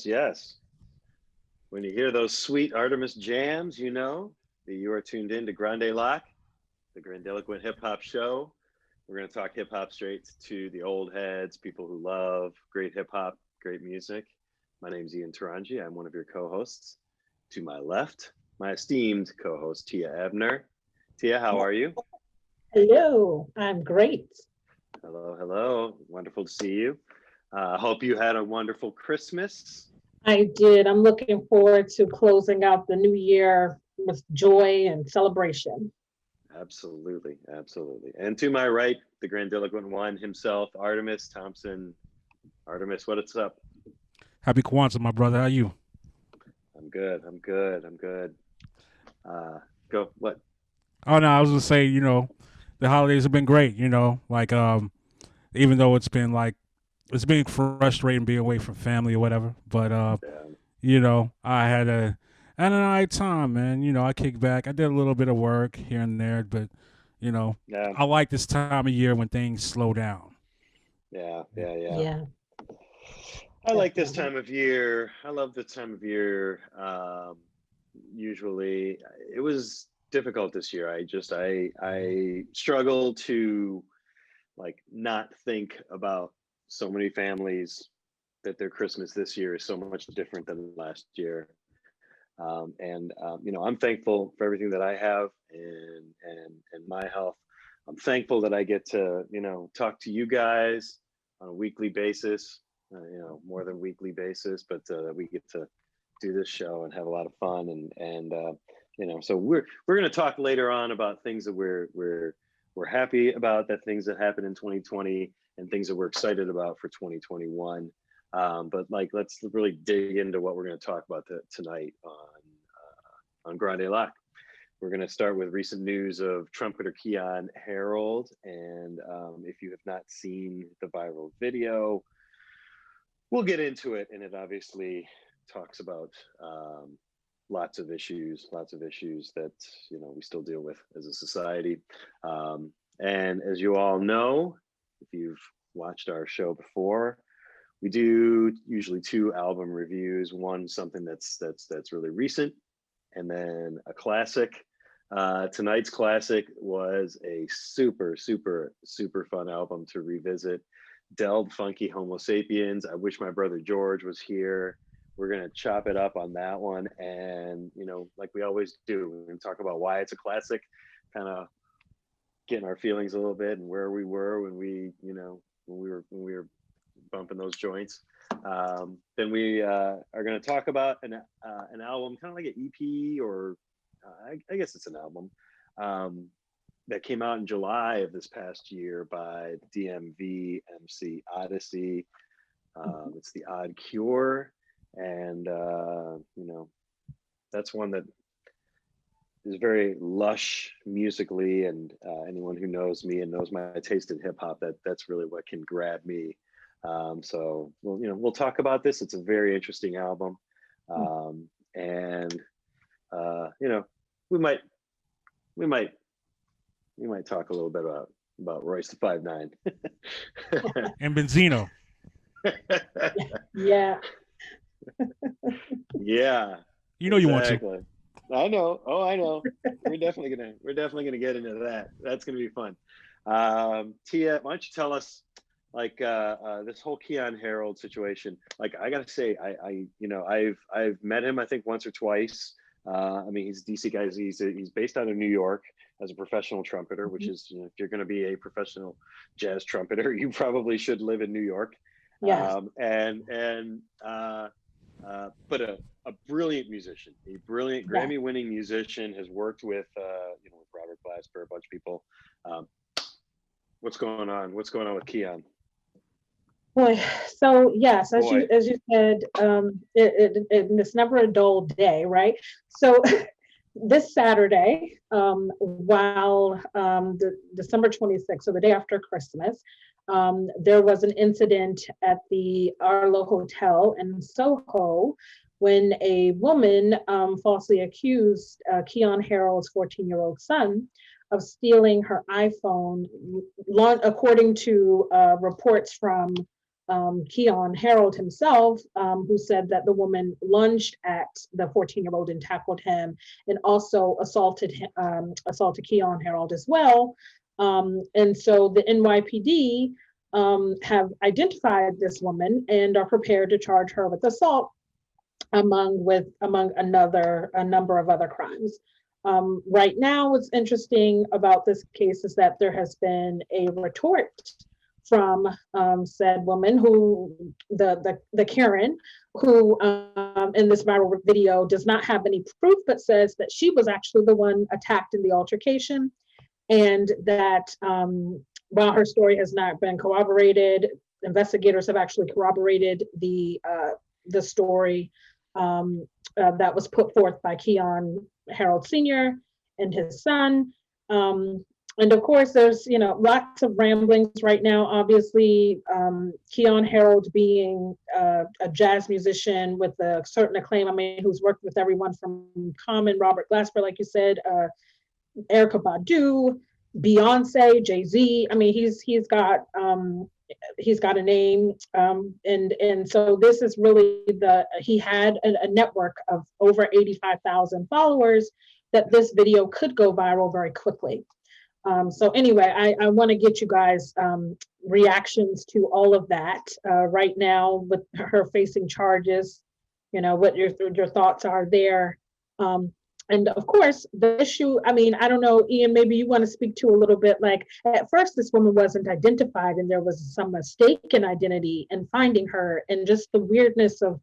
Yes. When you hear those sweet Artemis jams, you know that you are tuned in to Grande LOQ, the Grandiloquent Hip Hop Show. We're going to talk hip hop straight to the old heads, people who love great hip hop, great music. My name is Ian Taronji. I'm one of your co-hosts. To my left, my esteemed co-host, Tia Abner. Tia, how are you? Hello, I'm great. Hello. Wonderful to see you. Hope you had a wonderful Christmas. I did. I'm looking forward to closing out the new year with joy and celebration. Absolutely. And to my right, the grandiloquent one himself, Artemis Thompson. Artemis, what's up? Happy Kwanzaa, my brother. How are you? I'm good. Go. What? Oh no, I was gonna say, the holidays have been great. Even though it's been frustrating being away from family or whatever, but I had an alright time, man. I kicked back. I did a little bit of work here and there, but I like this time of year when things slow down. Yeah. I Definitely. like this time of year. I love this time of year. Usually, it was difficult this year. I struggle to not think about so many families that their Christmas this year is so much different than last year. I'm thankful for everything that I have and my health. I'm thankful that I get to, talk to you guys on a weekly basis, more than weekly basis, but we get to do this show and have a lot of fun. So we're going to talk later on about things that we're happy about, that things that happened in 2020 and things that we're excited about for 2021. But let's really dig into what we're going to talk about tonight on Grande LOQ. We're going to start with recent news of trumpeter Keeyon Harrold. And if you have not seen the viral video, we'll get into it. And it obviously talks about lots of issues that, we still deal with as a society. And as you all know, if you've watched our show before, we do usually 2 album reviews, one something that's really recent, and then a classic. Tonight's classic was a super fun album to revisit. Delved Funkee Homosapiens. I wish my brother George was here. We're gonna chop it up on that one, and like we always do, we're gonna talk about why it's a classic, kind of getting our feelings a little bit and where we were when we were bumping those joints. Then we are going to talk about an album, kind of like an EP, or I guess it's an album that came out in July of this past year by DMV MC Oddisee. It's The Odd Cure, and that's one that is very lush musically, and anyone who knows me and knows my taste in hip hop, that's really what can grab me. So we'll talk about this. It's a very interesting album, and we might talk a little bit about Royce the 5'9" And Benzino. Yeah. Yeah. You want to. I know. Oh, I know. We're definitely gonna get into that. That's gonna be fun. Tia, why don't you tell us this whole Keeyon Harrold situation? I gotta say, I've met him I think once or twice. He's a DC guy. He's based out of New York as a professional trumpeter, which is, if you're going to be a professional jazz trumpeter, you probably should live in New York. Yes. But a brilliant musician, a brilliant Grammy-winning musician, has worked with with Robert Glasper, a bunch of people. What's going on with Keeyon? Boy, so yes, as you said, it's never a dull day, right? So this Saturday, while the December 26th, so the day after Christmas, there was an incident at the Arlo Hotel in SoHo when a woman falsely accused Keeyon Harrold's 14-year-old son of stealing her iPhone, according to reports from Keeyon Harrold himself, who said that the woman lunged at the 14-year-old and tackled him, and also assaulted Keeyon Harrold as well. And so the NYPD have identified this woman and are prepared to charge her with assault, among a number of other crimes. Right now, what's interesting about this case is that there has been a retort from said woman, who the Karen, who in this viral video does not have any proof, but says that she was actually the one attacked in the altercation, and that while her story has not been corroborated, investigators have actually corroborated the story that was put forth by Keeyon Harrold Sr. and his son. And of course, there's lots of ramblings right now. Obviously, Keeyon Harrold being a jazz musician with a certain acclaim. I mean, who's worked with everyone from Common, Robert Glasper, like you said, Erykah Badu, Beyonce, Jay-Z. I mean, he's got a name, and so this is really he had a network of over 85,000 followers that this video could go viral very quickly. So anyway, I want to get you guys reactions to all of that right now with her facing charges, what your thoughts are there. And of course, the issue, I mean, I don't know, Ian, maybe you want to speak to a little bit, like at first this woman wasn't identified and there was some mistaken identity in finding her, and just the weirdness of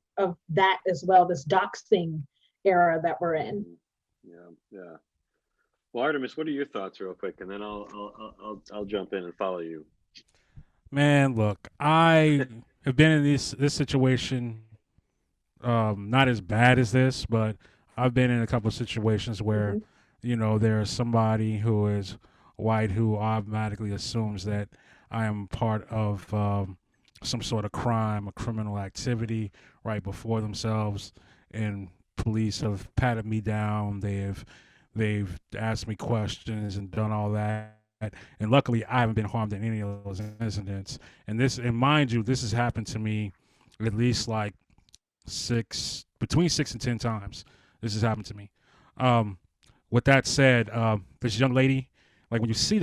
that as well, this doxing era that we're in. Yeah. Well, Artemis, what are your thoughts real quick? And then I'll jump in and follow you. Man, look, I have been in this situation, not as bad as this, but I've been in a couple of situations where, there's somebody who is white who automatically assumes that I am part of some sort of crime, a criminal activity right before themselves, and police have patted me down. They've asked me questions and done all that. And luckily, I haven't been harmed in any of those incidents. And mind you, this has happened to me at least like between 6 and 10 times. This has happened to me. With that said, this young lady, like when you see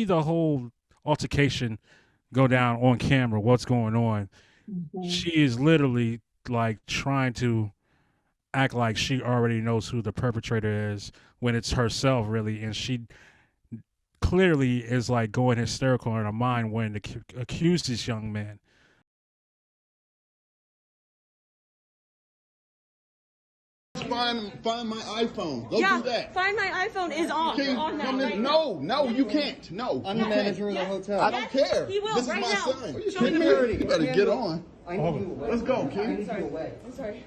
the whole altercation go down on camera, what's going on, she is literally like trying to act like she already knows who the perpetrator is when it's herself, really, and she clearly is like going hysterical in her mind when to accuse this young man. Find my iPhone. Go do that. Find my iPhone is on that right now. No, you can't. No. I'm the manager of the hotel. I don't care. He will this right is my now. son. Security. You better get on. I need you away. Let's go, kid. I need you away. I'm sorry.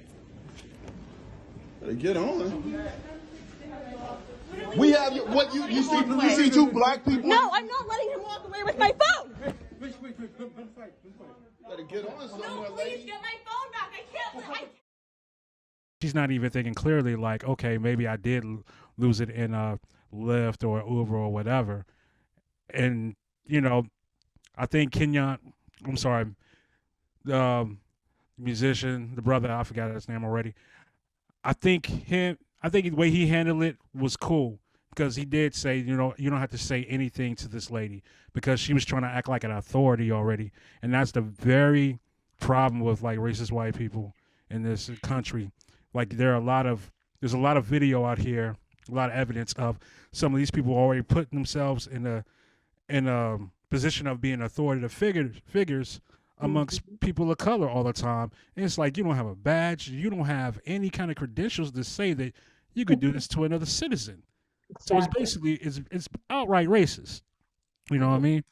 Better get on. We have what you see two black people. No, I'm not letting him walk away with my phone. Better get on somewhere, No, please get my phone back. I can't. She's not even thinking clearly, like, okay, maybe I did lose it in a Lyft or Uber or whatever. And, I think Keeyon, the musician, the brother, I forgot his name already. I think the way he handled it was cool, because he did say, you don't have to say anything to this lady, because she was trying to act like an authority already. And that's the very problem with like racist white people in this country. Like there's a lot of video out here, a lot of evidence of some of these people already putting themselves in a position of being authoritative figures amongst people of color all the time. And it's like, you don't have a badge, you don't have any kind of credentials to say that you could do this to another citizen. Exactly. So it's basically it's outright racist. You know what I mean?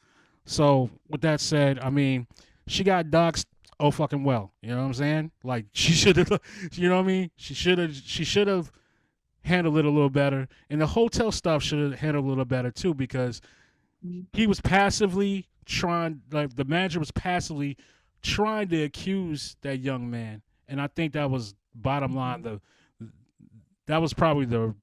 So with that said, I mean, she got doxxed. Oh, fucking well. You know what I'm saying? Like, she should have, you know what I mean? She should have handled it a little better. And the hotel stuff should have handled it a little better, too, because he was passively the manager was passively trying to accuse that young man. And I think that was bottom line. That was probably the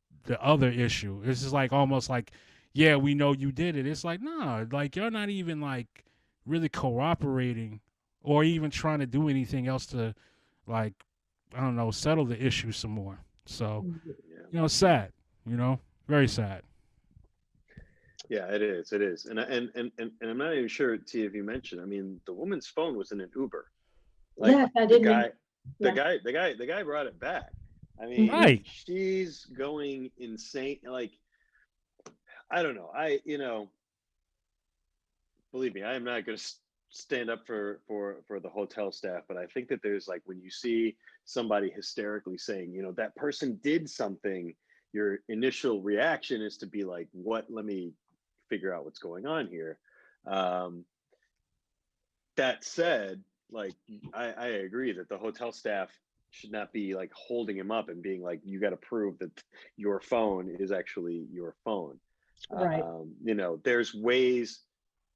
other issue. It's just like almost like, yeah, we know you did it. It's like, nah, like, you're not even, like, really cooperating or even trying to do anything else to, like, I don't know, settle the issue some more. So, sad, very sad. Yeah, it is. It is. And I'm not even sure, T, if you mentioned, I mean, the woman's phone was in an Uber. Like, Yes, I the didn't. guy, Yeah. the guy brought it back. I mean, Right. she's going insane. Like, I don't know. Believe me, I am not going to stand up for the hotel staff, but I think that there's, like, when you see somebody hysterically saying, that person did something, your initial reaction is to be like, what? Let me figure out what's going on here. That said, like, I agree that the hotel staff should not be, like, holding him up and being like, you got to prove that your phone is actually your phone. Right. There's ways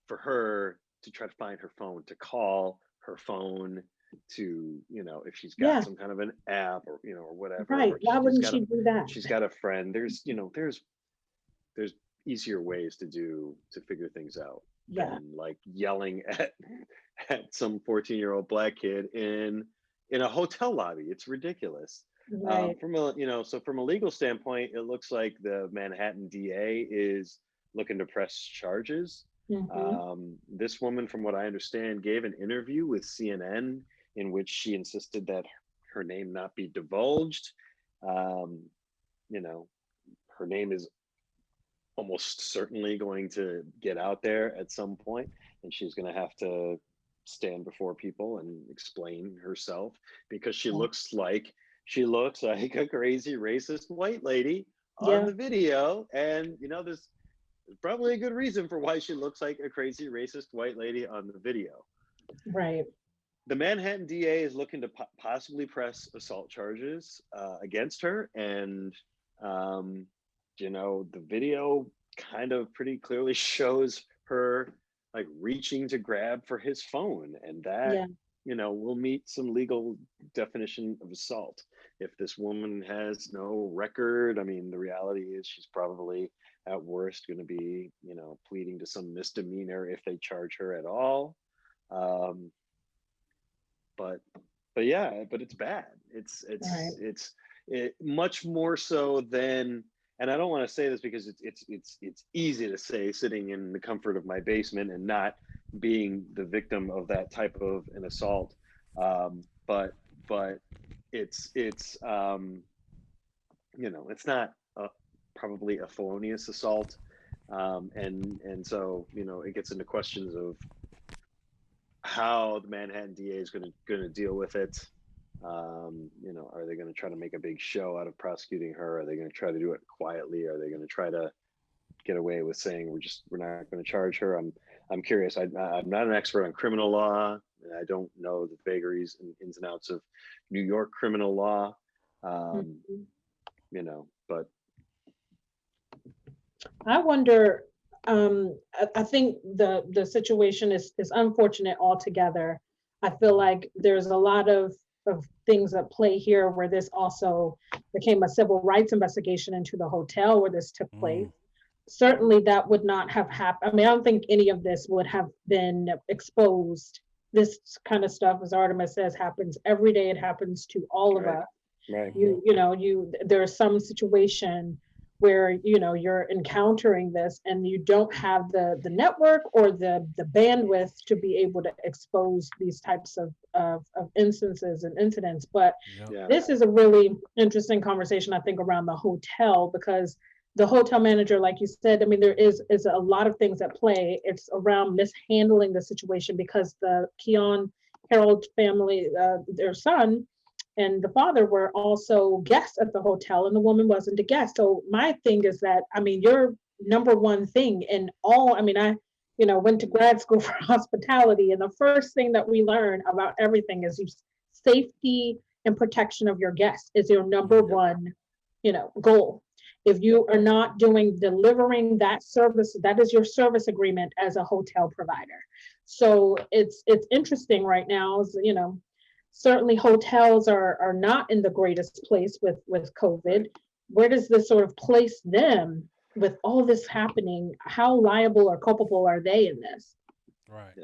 for her to try to find her phone, to call her phone, to, if she's got some kind of an app or, or whatever. Right. Or Why wouldn't she do that? She's got a friend. There's easier ways to figure things out. Yeah. Than, like, yelling at some 14-year-old black kid in a hotel lobby. It's ridiculous. Right. From a legal standpoint, it looks like the Manhattan DA is looking to press charges. Mm-hmm. This woman, from what I understand, gave an interview with CNN in which she insisted that her name not be divulged. Her name is almost certainly going to get out there at some point, and she's going to have to stand before people and explain herself, because she looks like a crazy racist white lady on the video. And there's probably a good reason for why she looks like a crazy racist white lady on the video. Right. The Manhattan DA is looking to possibly press assault charges against her, and the video kind of pretty clearly shows her, like, reaching to grab for his phone, and that will meet some legal definition of assault. If this woman has no record, I mean, the reality is she's probably at worst going to be, pleading to some misdemeanor if they charge her at all. But it's bad. It's much more so than, and I don't want to say this because it's easy to say sitting in the comfort of my basement and not being the victim of that type of an assault. But it's not probably a felonious assault. And so, it gets into questions of how the Manhattan DA is going to deal with it. Are they going to try to make a big show out of prosecuting her? Are they going to try to do it quietly? Are they going to try to get away with saying we're not going to charge her? I'm curious. I'm not an expert on criminal law. I don't know the vagaries and ins and outs of New York criminal law. But I wonder. I think the situation is unfortunate altogether. I feel like there's a lot of things at play here, where this also became a civil rights investigation into the hotel where this took place. Certainly that would not have happened. I mean, I don't think any of this would have been exposed. This kind of stuff, as Artemis says, happens every day. It happens to all of us. Right. There's some situation where you're encountering this and you don't have the network or the bandwidth to be able to expose these types of instances and incidents. But this is a really interesting conversation, I think, around the hotel, because the hotel manager, like you said, I mean, there is a lot of things at play. It's around mishandling the situation, because the Keeyon Harrold family, their son and the father were also guests at the hotel, and the woman wasn't a guest. So my thing is that, I mean, your number one thing in all, I mean, I went to grad school for hospitality, and the first thing that we learn about everything is safety and protection of your guests is your number one, goal. If you are not delivering that service, that is your service agreement as a hotel provider. So it's interesting right now, certainly hotels are not in the greatest place with COVID. Where does this sort of place them with all this happening? How liable or culpable are they in this? Right.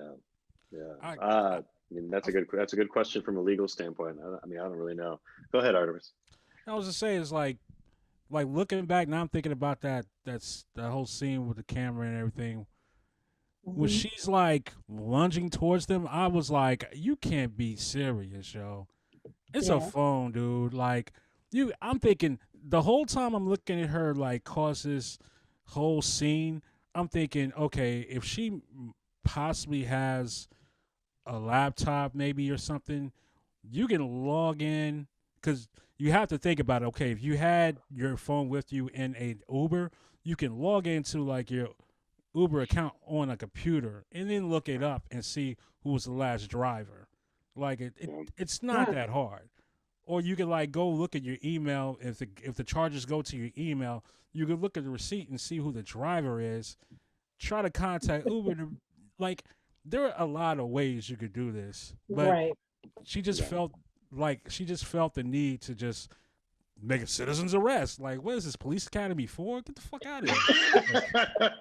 Yeah. mean, that's a good question from a legal standpoint. I mean, I don't really know. Go ahead, Artemis. I was just saying, it's like looking back now, I'm thinking about that whole scene with the camera and everything. When Mhm. she's like lunging towards them, I was like, you can't be serious, yo. It's a Yeah. phone, dude. Like I'm thinking the whole time I'm looking at her like cause this whole scene, I'm thinking, okay, if she possibly has a laptop maybe or something, you can log in because you have to think about it. Okay, if you had your phone with you in a Uber, you can log into like your Uber account on a computer and then look it up and see who was the last driver. Like it's not Yeah. that hard. Or you can like go look at your email. If the charges go to your email, you can look at the receipt and see who the driver is. Try to contact Uber. Like there are a lot of ways you could do this, but Right. she just felt the need to just make a citizen's arrest. Like, what is this police academy for? Get the fuck out of here!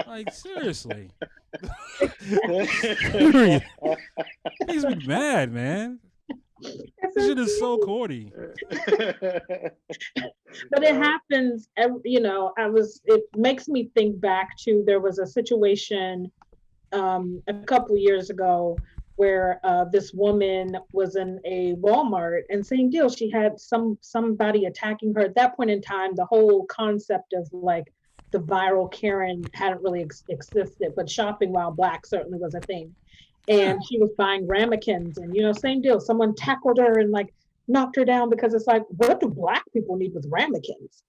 Like seriously, period. Makes me mad, man. This shit is so corny. But it happens, it makes me think back to, there was a situation a couple years ago where this woman was in a Walmart, and same deal, she had somebody attacking her. At that point in time, the whole concept of like the viral Karen hadn't really existed, but shopping while black certainly was a thing. And she was buying ramekins, and same deal, someone tackled her and like knocked her down, because it's like, what do black people need with ramekins?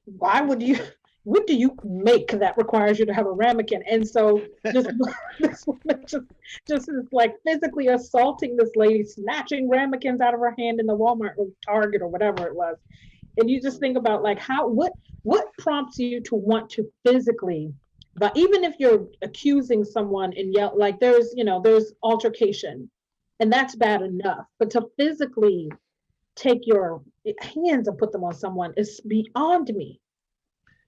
Why would you, what do you make that requires you to have a ramekin? And so this woman just is like physically assaulting this lady, snatching ramekins out of her hand in the Walmart or Target or whatever it was. And you just think about like what prompts you to want to physically, but even if you're accusing someone and yell, like there's altercation, and that's bad enough, but to physically take your hands and put them on someone is beyond me.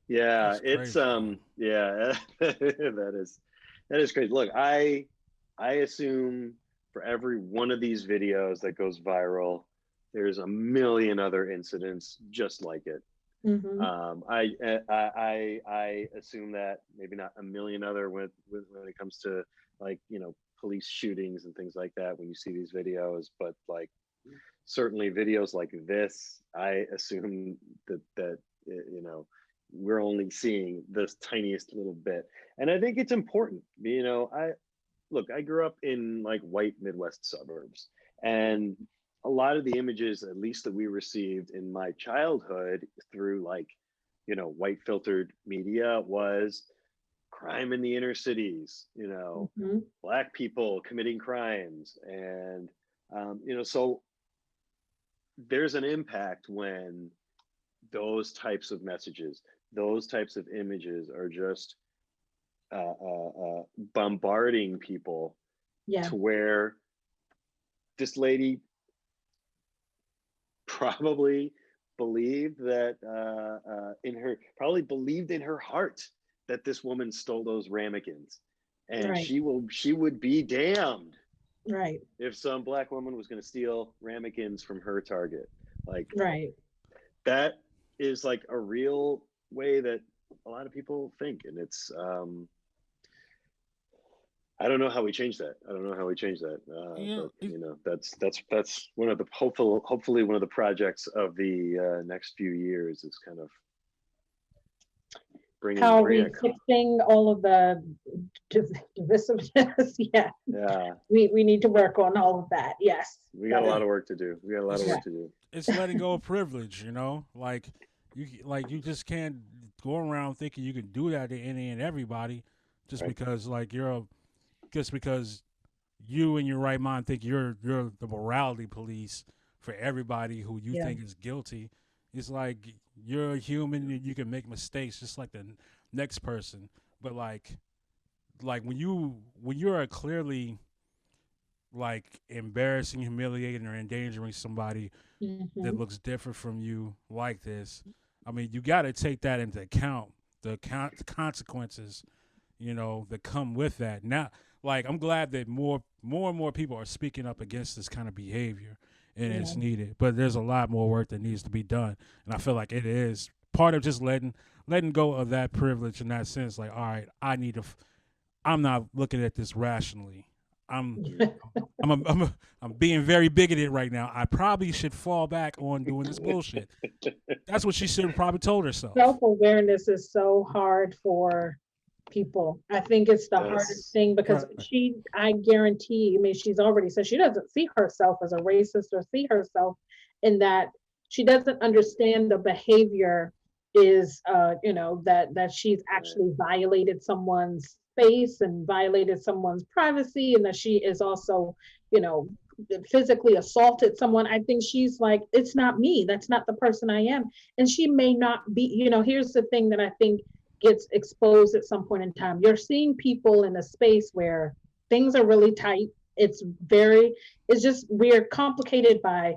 Yeah, That's it's crazy. yeah, that is crazy. Look, I assume for every one of these videos that goes viral, there's a million other incidents just like it. Mm-hmm. I assume that maybe not a million other when it comes to like police shootings and things like that when you see these videos, but like certainly videos like this, I assume that we're only seeing this tiniest little bit, and I think it's important. I grew up in like white Midwest suburbs, and a lot of the images, at least that we received in my childhood through like white filtered media, was crime in the inner cities, Mm-hmm. black people committing crimes, and so there's an impact when those types of messages, those types of images are just bombarding people, Yeah. to where this lady probably believed that believed in her heart that this woman stole those ramekins, and Right. she would be damned Right. if some black woman was going to steal ramekins from her Target. Like Right. that is like a real way that a lot of people think, and it's I don't know how we change that. But that's one of the hopefully one of the projects of the next few years is kind of bringing fixing all of the divisiveness. Yeah. We need to work on all of that. Yes. We got a lot of work to do. It's letting go of privilege, like you just can't go around thinking you can do that to any and everybody just Right. because because you in your right mind think you're the morality police for everybody who you think is guilty. It's like you're a human and you can make mistakes just like the next person. But like when you're clearly like embarrassing, humiliating, or endangering somebody Mm-hmm. that looks different from you like this, I mean, you got to take that into account, the consequences that come with that. Now, like, I'm glad that more and more people are speaking up against this kind of behavior, and it's needed. But there's a lot more work that needs to be done, and I feel like it is part of just letting go of that privilege in that sense. Like, all right, I'm not looking at this rationally. I'm being very bigoted right now. I probably should fall back on doing this bullshit. That's what she should have probably told herself. Self-awareness is so hard for people. I think it's the hardest thing because I guarantee, I mean, she's already said she doesn't see herself as a racist or see herself in that. She doesn't understand the behavior is, that she's actually violated someone's space and violated someone's privacy, and that she is also, physically assaulted someone. I think she's like, it's not me. That's not the person I am. And she may not be, here's the thing that I think gets exposed at some point in time. You're seeing people in a space where things are really tight. It's just, we're complicated by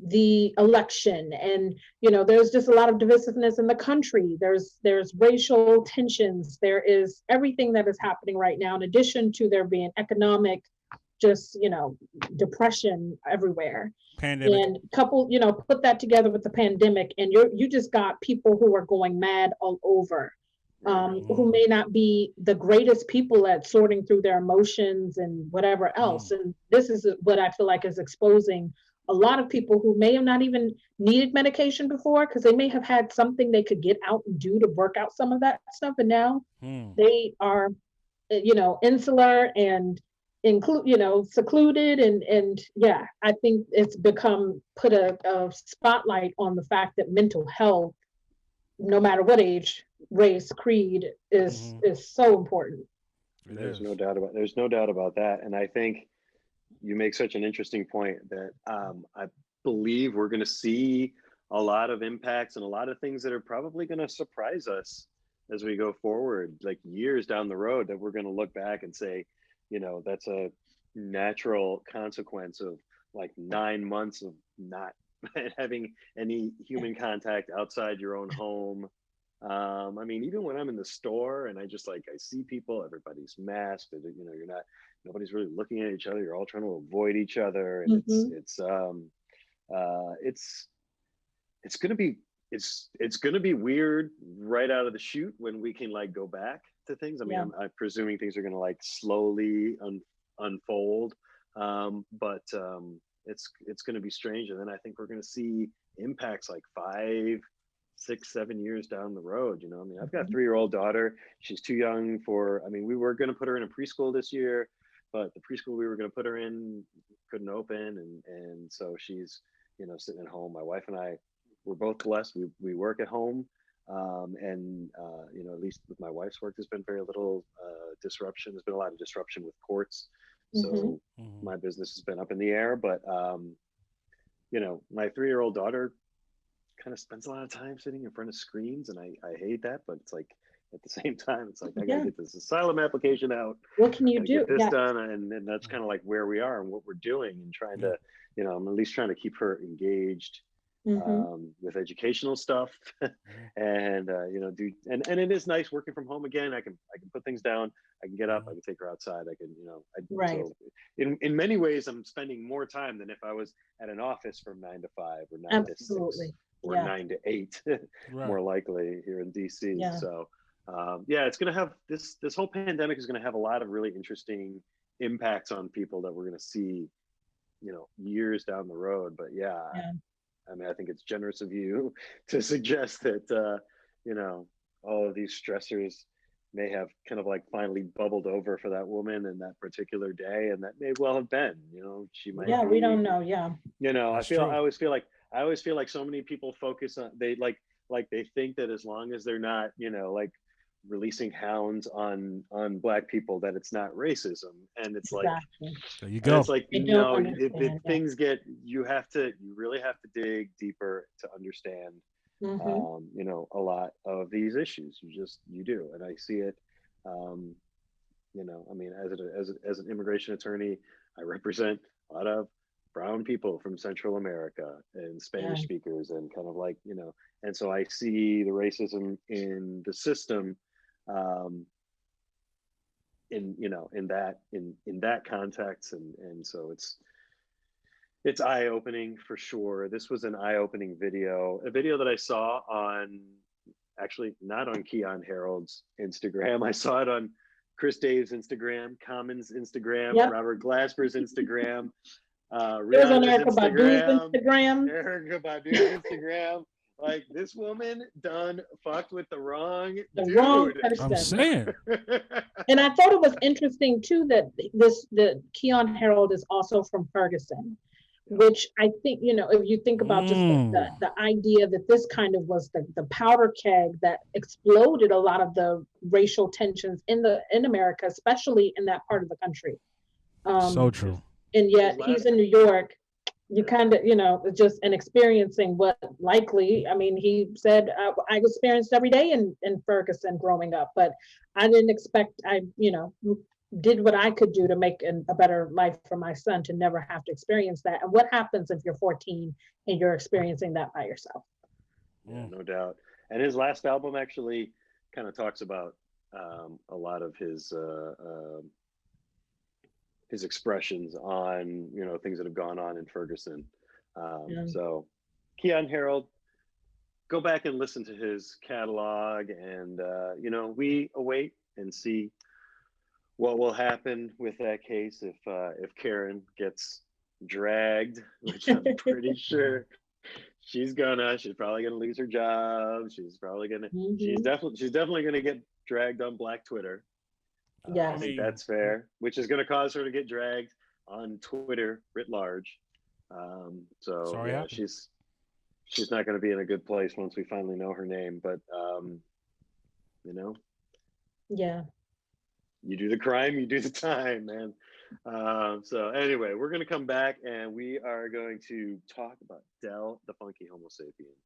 the election, and there's just a lot of divisiveness in the country. There's racial tensions. There is everything that is happening right now, in addition to there being economic, just depression everywhere. Pandemic. And put that together with the pandemic, and you just got people who are going mad all over, who may not be the greatest people at sorting through their emotions and whatever else. And this is what I feel like is exposing a lot of people who may have not even needed medication before, because they may have had something they could get out and do to work out some of that stuff, and now they are insular and secluded, and I think it's put a spotlight on the fact that mental health, no matter what age, race, creed, is so important. There's no doubt about that. And I think you make such an interesting point that I believe we're going to see a lot of impacts and a lot of things that are probably going to surprise us as we go forward, like years down the road, that we're going to look back and say, that's a natural consequence of like 9 months of not having any human contact outside your own home. I mean, even when I'm in the store and I see people, everybody's masked, and nobody's really looking at each other. You're all trying to avoid each other, and it's gonna be weird right out of the chute when we can go back to things. I mean, I'm presuming things are gonna slowly unfold, but it's gonna be strange, and then I think we're gonna see impacts 5, 6, 7 years down the road. I mean, I've got a 3-year-old daughter. She's too young we were going to put her in a preschool this year, but the preschool we were going to put her in couldn't open. And so she's, sitting at home. My wife and I, we're both blessed. We work at home. At least with my wife's work, there's been very little disruption. There's been a lot of disruption with courts. So my business has been up in the air, but my 3-year-old daughter kind of spends a lot of time sitting in front of screens, and I hate that, but it's at the same time, it's I gotta get this asylum application out. What can you do? Get this done, and that's kind of where we are and what we're doing, and trying to, I'm at least trying to keep her engaged with educational stuff, and do and it is nice working from home again. I can put things down. I can get up. I can take her outside. I can right. So in many ways, I'm spending more time than if I was at an office from 9 to 5 or 9 to 6 or 9 to 8, more likely here in DC. Yeah. So it's going to have this whole pandemic is going to have a lot of really interesting impacts on people that we're going to see, years down the road. But I mean, I think it's generous of you to suggest that, all of these stressors may have kind of finally bubbled over for that woman in that particular day. And that may well have been, she might be, we don't know. Yeah. I always feel like so many people focus on, they think that as long as they're not, releasing hounds on Black people, that it's not racism. And it's there you go. It's things get, you really have to dig deeper to understand, a lot of these issues. You do. And I see it, I mean, as an immigration attorney, I represent a lot of brown people from Central America and Spanish speakers, and kind of and so I see the racism in the system, in that context, and so it's eye-opening for sure. This was an eye-opening video, a video that I saw on, actually not on Keeyon Harrold's Instagram. I saw it on Chris Dave's Instagram, Common's Instagram, Yep. Robert Glasper's Instagram, It was on Rihanna's Erykah Badu's Instagram, Instagram. Erykah Badu's Instagram. Like, this woman done fucked with the wrong Wrong dude. person. I'm saying. And I thought it was interesting too that the Keeyon Harrold is also from Ferguson, which I think, if you think about just the idea that this kind of was the powder keg that exploded a lot of the racial tensions in America, especially in that part of the country. So true. And yet he's in New York. You kind of, just and experiencing what likely, I mean, he said, I experienced every day in Ferguson growing up, but I didn't expect, did what I could do to make a better life for my son to never have to experience that. And what happens if you're 14 and you're experiencing that by yourself? Yeah, no doubt. And his last album actually kind of talks about a lot of his expressions on, things that have gone on in Ferguson. So Keeyon Harrold, go back and listen to his catalog, and, we await and see what will happen with that case if Karen gets dragged, which I'm pretty sure she's probably gonna lose her job. She's probably gonna, she's definitely gonna get dragged on Black Twitter. Yeah, I think that's fair, which is going to cause her to get dragged on Twitter writ large. Sorry, yeah, she's not going to be in a good place once we finally know her name. But yeah, you do the crime, you do the time, man. So anyway, we're going to come back and we are going to talk about Del, the Funkee Homosapien.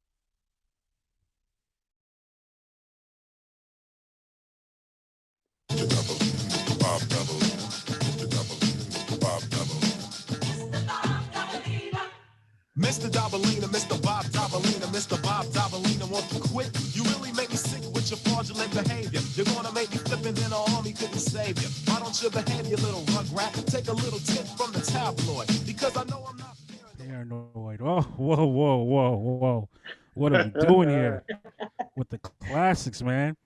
Mr. Dabalina, Mr. Bob Dabalina, Mr. Bob Dabalina, won't you quit? You really make me sick with your fraudulent behavior. You're gonna make me flip and then our army couldn't save you. Why don't you behave, you little rugrat? Take a little tip from the tabloid, because I know I'm not paranoid. Oh, whoa. What are we doing here with the classics, man?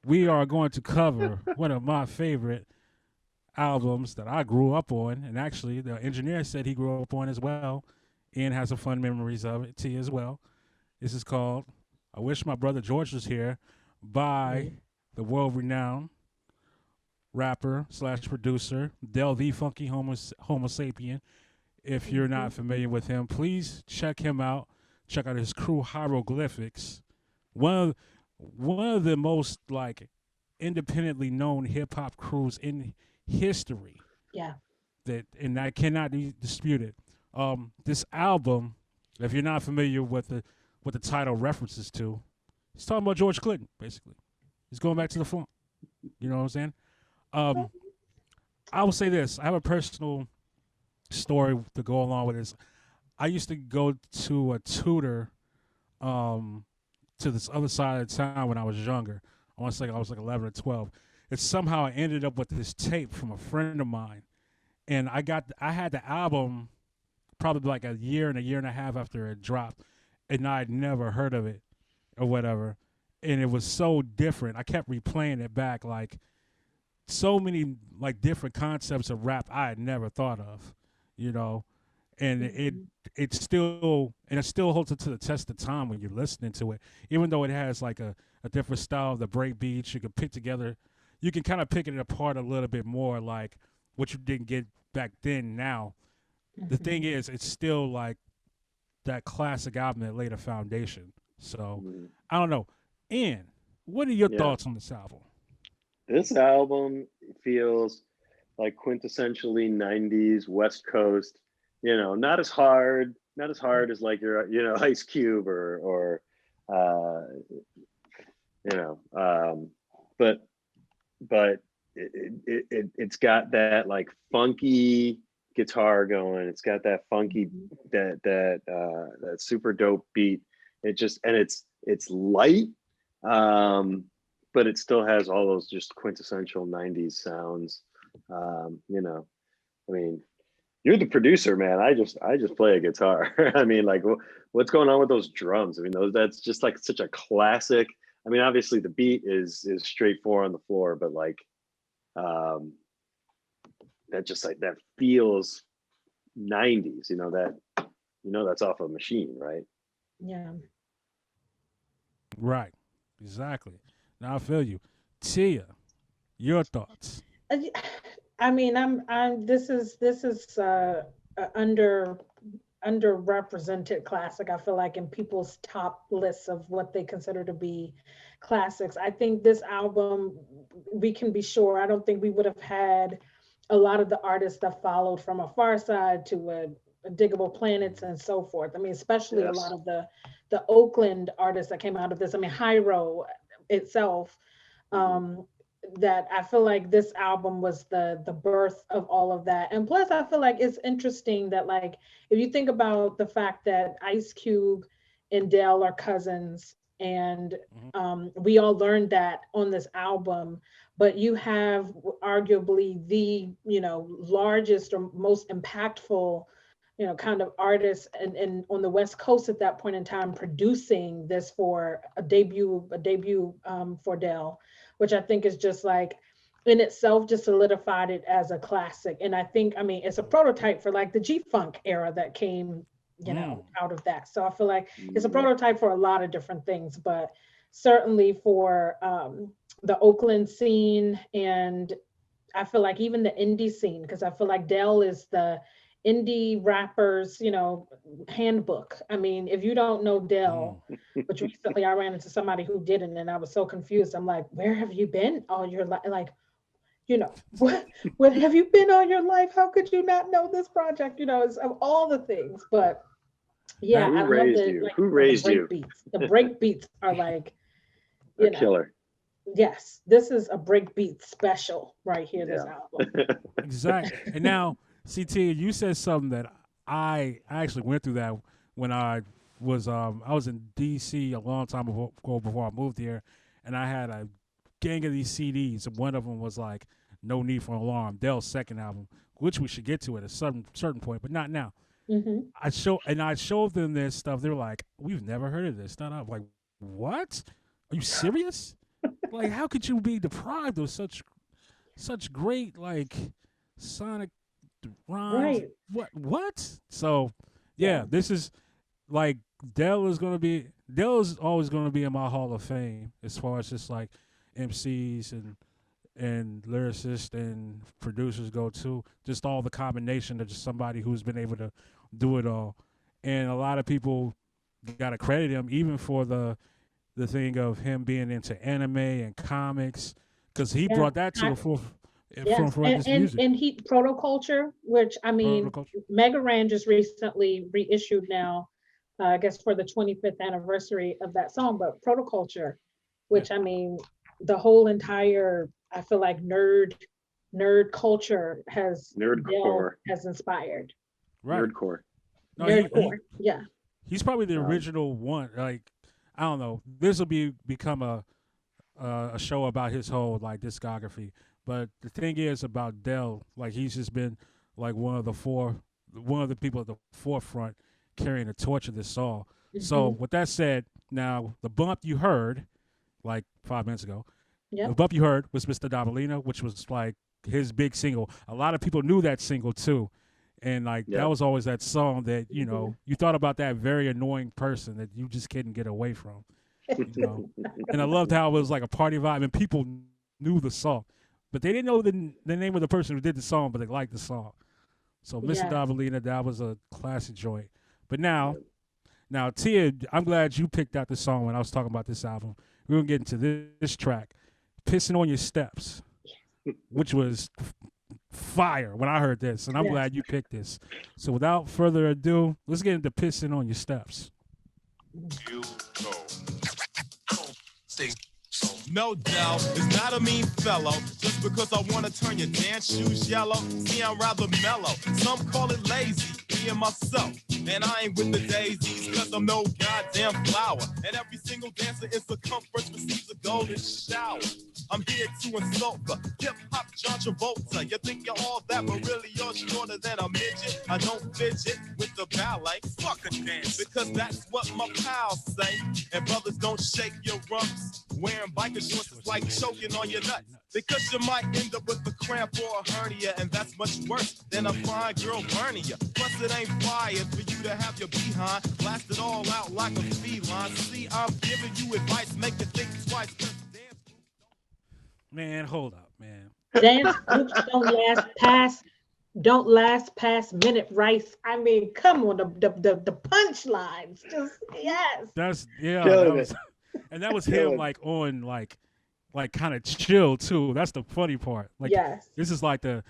We are going to cover one of my favorite albums that I grew up on, and actually the engineer said he grew up on as well. Ian has some fun memories of it, T as well. This is called I Wish My Brother George Was Here by the world-renowned rapper / producer Del the Funkee Homosapien. If you're not familiar with him, please check him out. Check out his crew, Hieroglyphics. One of the most independently known hip hop crews in history. Yeah. And I cannot be disputed. This album, if you're not familiar with what the title references to, he's talking about George Clinton, basically. He's going back to the funk. You know what I'm saying? I will say this. I have a personal story to go along with this. I used to go to a tutor to this other side of town when I was younger. I want to say I was 11 or 12. And somehow I ended up with this tape from a friend of mine. And I had the album probably a year and a half after it dropped, and I'd never heard of it or whatever. And it was so different. I kept replaying it back, so many different concepts of rap I had never thought of, and it still holds up to the test of time when you're listening to it, even though it has a different style of the break beats. You can kind of pick it apart a little bit more, what you didn't get back then. Now the thing is, it's still that classic album that laid a foundation. So I don't know. Ian, what are your thoughts on this album? This album feels like quintessentially 90s West Coast, not as hard as your, Ice Cube or but it's got that funky guitar going. It's got that funky, that super dope beat. It's light, but it still has all those just quintessential 90s sounds. You know, I mean, you're the producer, man. I just play a guitar. I mean, like, what's going on with those drums? I mean, that's just like such a classic. I mean, obviously the beat is straight four on the floor, but like, that just like that feels 90s. You know that's off a machine, right? Yeah. Right. Exactly. Now I feel you. Tia, your thoughts. I mean, this is a underrepresented classic. I feel like in people's top lists of what they consider to be classics. I think this album, we can be sure, I don't think we would have had a lot of the artists that followed from a Far Side to a Diggable Planets and so forth. I mean, especially a lot of the Oakland artists that came out of this. I mean, Hyro itself, that I feel like this album was the birth of all of that. And plus, I feel like it's interesting that, like, if you think about the fact that Ice Cube and Dell are cousins, and we all learned that on this album, but you have arguably the, largest or most impactful, kind of artists and on the West Coast at that point in time producing this for a debut for Dell, which I think is just like in itself just solidified it as a classic. And I think, I mean, it's a prototype for like the G-Funk era that came, out of that. So I feel like it's a prototype for a lot of different things, but certainly for the Oakland scene, and I feel like even the indie scene, because I feel like Dell is the indie rappers, handbook. I mean, if you don't know Dell, which recently I ran into somebody who didn't, and I was so confused. I'm like, where have you been all your life? Like, what have you been all your life? How could you not know this project? It's of all the things. But yeah, who I raised love you? like, Who raised you? Beats. The break beats are like, a killer. Yes, this is a break beat special right here. This album. Exactly. And now, CT, you said something that I actually went through that when I was in DC a long time before I moved here, and I had a gang of these CDs, and one of them was like No Need for an Alarm, Dell's second album, which we should get to at a certain point, but not now. I showed them this stuff. They were like, "We've never heard of this." I'm like, "What? Are you serious? Like, how could you be deprived of such great like sonic rhymes? Right. What? So, yeah, this is like Dell is always going to be in my Hall of Fame as far as just like MCs and lyricists and producers go too. Just all the combination of just somebody who's been able to do it all. And a lot of people got to credit him even for the thing of him being into anime and comics, because he brought that to the forefront. And he protoculture, which I mean, Mega Ran just recently reissued now, I guess for the 25th anniversary of that song, but protoculture, which I mean, the whole entire, I feel like nerd culture has inspired. Right. Nerdcore. No, Nerdcore. Yeah. He's probably the original one. Like, I don't know. This will become a show about his whole like discography. But the thing is about Dell, like he's just been like one of the people at the forefront carrying the torch of this song. So with that said, now the bump you heard like 5 minutes ago, the bump you heard was Mr. Dabalina, which was like his big single. A lot of people knew that single too. And like that was always that song that, you thought about that very annoying person that you just couldn't get away from. And I loved how it was like a party vibe and people knew the song. But they didn't know the name of the person who did the song, but they liked the song. So Mr. Dabalina, that was a classic joint. But now Tia, I'm glad you picked out the song when I was talking about this album. We're going to get into this track, Pissing on Your Steps, which was fire when I heard this, and I'm glad you picked this. So without further ado, let's get into Pissing on Your Steps. You know. No doubt, it's not a mean fellow. Just because I wanna turn your dance shoes yellow. See, I'm rather mellow. Some call it lazy, me and myself. And I ain't with the daisies, cause I'm no goddamn flower. And every single dancer in circumference receives a golden shower. I'm here to insult the hip-hop John Travolta. You think you're all that, but really you're shorter than a midget. I don't fidget with the ballet. Fuck a dance, because that's what my pals say. And brothers don't shake your rumps. Wearing biker shorts is like choking on your nuts. Because you might end up with a cramp or a hernia, and that's much worse than a fine girl burning you. Plus it ain't fired for you to have your behind blasted all out like a feline. See, I'm giving you advice, make you think twice. Man, hold up, man. Dance groups don't last past minute rice. I mean, come on, the punchlines. Just yes. That's Killing that was, and that was him like on like kind of chill too. That's the funny part. Like Yes. this is like the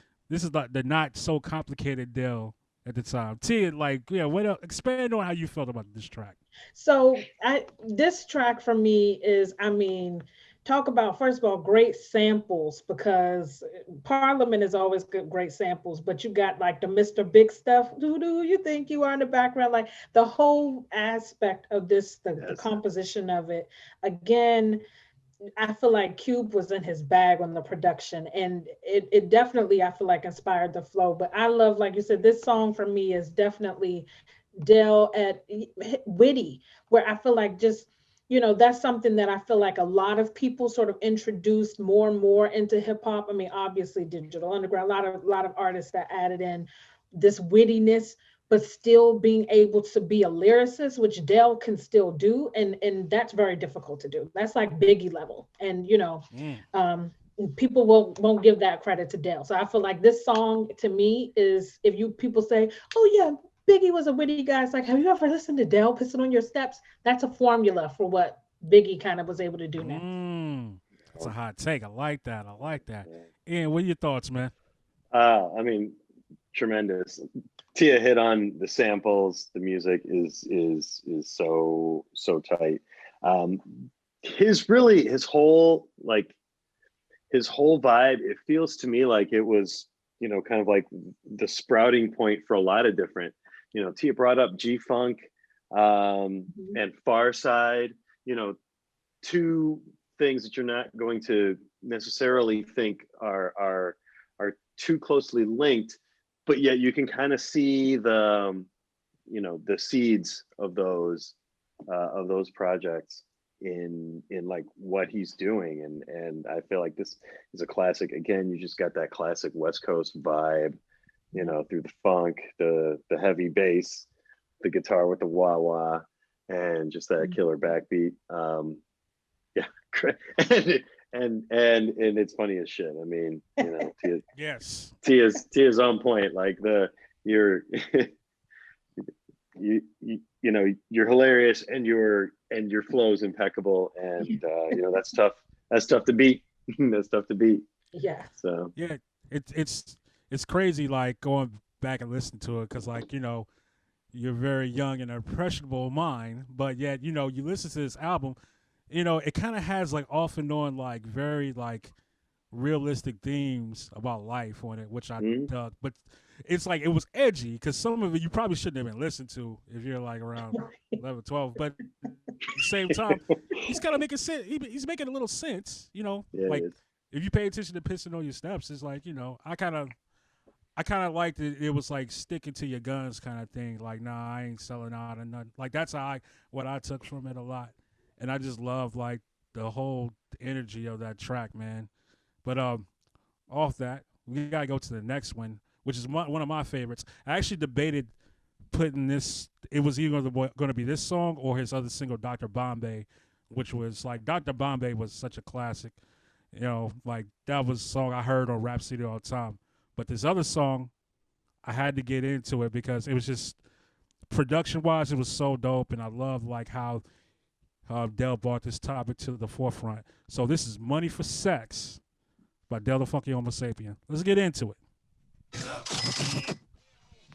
not so complicated deal at the time. T, like, what else? Expand on how you felt about this track. So this track for me is, I mean, talk about, first of all, great samples, because Parliament is always good, great samples, but you got like the Mr. Big stuff. Who do you think you are in the background? Like the whole aspect of this, the composition of it. Again, I feel like Cube was in his bag on the production, and it definitely, I feel like, inspired the flow. But I love, like you said, this song for me is definitely Dell at witty, where I feel like just, that's something that I feel like a lot of people sort of introduced more and more into hip hop. I mean, obviously Digital Underground, a lot of artists that added in this wittiness, but still being able to be a lyricist, which Dell can still do. And that's very difficult to do. That's like Biggie level. And, people won't give that credit to Dell. So I feel like this song to me is, if people say, oh yeah, Biggie was a witty guy. It's like, have you ever listened to Dell Pissing on Your Steps? That's a formula for what Biggie kind of was able to do now. That's a hot take. I like that. Ian, what are your thoughts, man? I mean, tremendous. Tia hit on the samples. The music is so tight. His whole vibe, it feels to me like it was, kind of like the sprouting point for a lot of different, Tia brought up G-Funk and Far Side, two things that you're not going to necessarily think are too closely linked, but yet you can kind of see the seeds of those projects in like what he's doing, and I feel like this is a classic. Again, you just got that classic West Coast vibe, through the funk, the heavy bass, the guitar with the wah wah, and just that killer backbeat. And it's funny as shit. I mean, Tia, yes, Tia's on point. Like you're hilarious, and your flow is impeccable, and that's tough. That's tough to beat. That's tough to beat. Yeah. So yeah, it's crazy, like going back and listening to it, because like you're very young and impressionable mind, but yet you listen to this album, it kind of has like off and on like very like realistic themes about life on it, which I dug. But it's like it was edgy, because some of it you probably shouldn't have been listened to if you're like around 11, 12. But at the same time, he's kind of making sense. He's making a little sense, like if you pay attention to Pissing on Your Steps, it's like, I kind of liked it. It was like sticking to your guns kind of thing. Like, nah, I ain't selling out or nothing. Like that's what I took from it a lot. And I just love like the whole energy of that track, man. But off that, we gotta go to the next one, which is one of my favorites. I actually debated putting this. It was either going to be this song or his other single, Dr. Bombay, which was like Dr. Bombay was such a classic. Like that was a song I heard on Rap City all the time. But this other song, I had to get into it because it was just production-wise, it was so dope, and I love like how Dell brought this topic to the forefront. So this is Money for Sex by Dell the Funkee Homosapien. Let's get into it.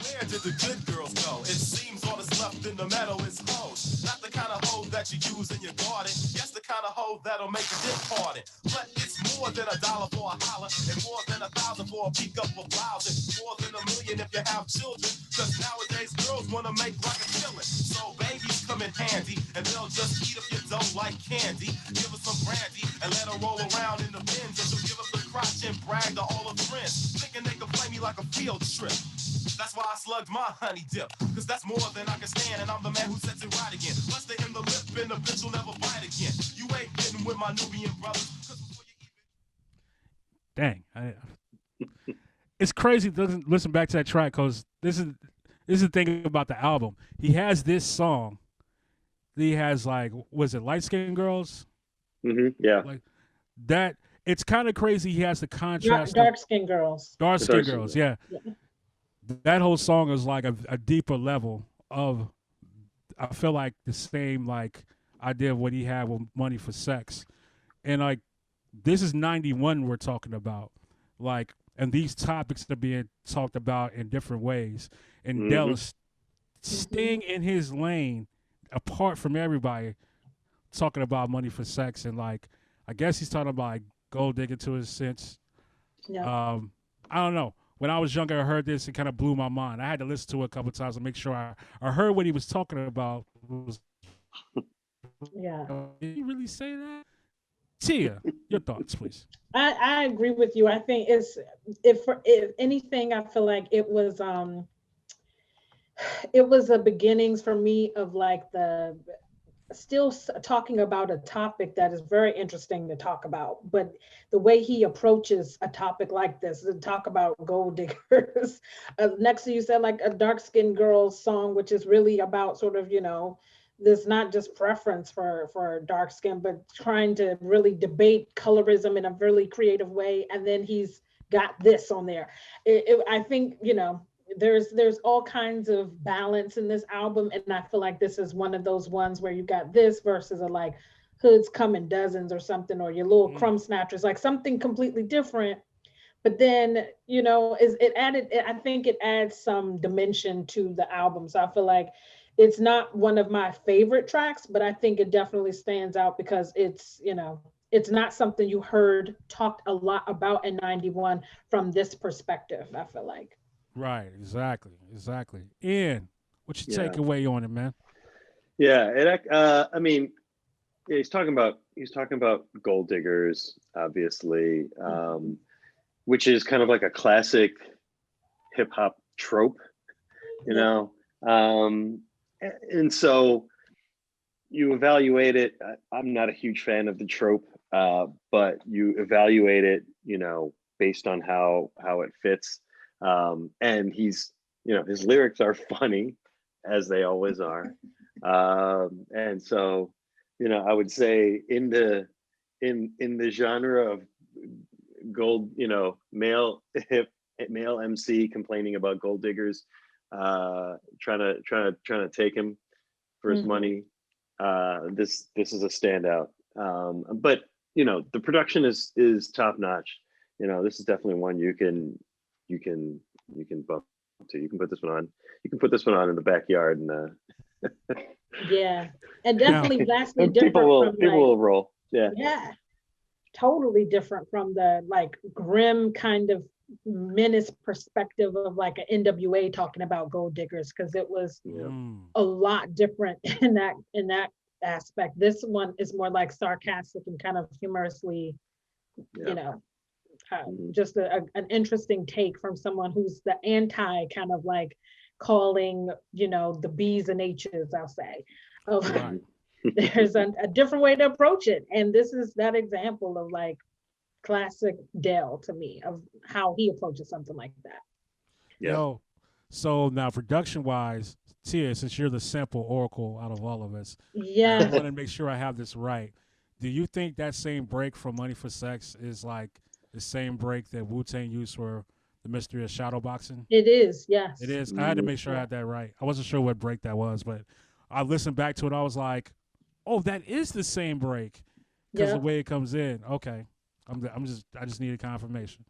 Where did the good girls go? It seems all that's left in the meadow is hoes. Not the kind of hoe that you use in your garden. Yes, the kind of hoe that'll make a dip pardon. But it's more than $1 for a holler, and more than 1,000 for a peek up a blouse, and more than $1 million if you have children. Cause nowadays girls want wanna make like a killing. So babies come in handy, and they'll just eat up your dough like candy. Give us some brandy, and let her roll around in the bins. And she'll give up the crotch and brag to all her friends, thinking they can play me like a field trip. That's why I slugged my honey dip, cause that's more than I can stand, and I'm the man who sets it right again. Buster in the lip, and the bitch will never bite again. You ain't getting with my Nubian brothers, cause before you even... Dang. It's crazy to listen back to that track, because this is the thing about the album. He has this song. He has, like, was it Light Skinned Girls? Mm-hmm. Yeah. Like that. It's kind of crazy. He has the contrast. Dark Skinned Girls. Dark Skinned Girls, yeah. That whole song is like a deeper level of, I feel like, the same, like, idea of what he had with Money for Sex. And, like, this is 91 we're talking about. Like, and these topics are being talked about in different ways. And Dell is staying in his lane, apart from everybody, talking about Money for Sex. And, like, I guess he's talking about, like, gold digging to his sense. Yeah. I don't know. When I was younger, I heard this, it kind of blew my mind. I had to listen to it a couple times to make sure I heard what he was talking about. Yeah. Did he really say that? Tia, your thoughts, please. I agree with you. I think if anything, I feel like it was a beginnings for me of, like, the still talking about a topic that is very interesting to talk about, but the way he approaches a topic like this, to talk about gold diggers. Next to you said, like, a dark skinned girl song, which is really about sort of, this not just preference for dark skin, but trying to really debate colorism in a really creative way. And then he's got this on there. I think, there's all kinds of balance in this album, and I feel like this is one of those ones where you got this versus like Hoods Come in Dozens or something, or your little Crumb Snatchers, like something completely different. But then, I think it adds some dimension to the album. So I feel like it's not one of my favorite tracks, but I think it definitely stands out because it's not something you heard talked a lot about in 91 from this perspective, I feel like. Right, exactly. Ian, what's your takeaway on it, man? Yeah, I mean, he's talking about gold diggers, obviously, which is kind of like a classic hip hop trope, know. And so you evaluate it. I'm not a huge fan of the trope, but you evaluate it, based on how it fits. And he's, his lyrics are funny, as they always are. And so, I would say in the genre of gold, male MC complaining about gold diggers, trying to take him for his money. This is a standout. But the production is top notch. This is definitely one you can bump to. You can put this one on. You can put this one on in the backyard, and yeah, and definitely vastly different. People will roll. Yeah, totally different from the like grim kind of menace perspective of like an NWA talking about gold diggers, because it was a lot different in that aspect. This one is more like sarcastic and kind of humorously, just an interesting take from someone who's the anti kind of like calling, the B's and H's, I'll say. There's a different way to approach it. And this is that example of like classic Dell to me, of how he approaches something like that. Yo, so now production wise, Tia, since you're the sample oracle out of all of us, I want to make sure I have this right. Do you think that same break from Money for Sex is like the same break that Wu-Tang used for The Mystery of Shadowboxing? It is, yes. It is. I had to make sure I had that right. I wasn't sure what break that was, but I listened back to it. I was like, oh, that is the same break because the way it comes in. Okay. I just needed confirmation.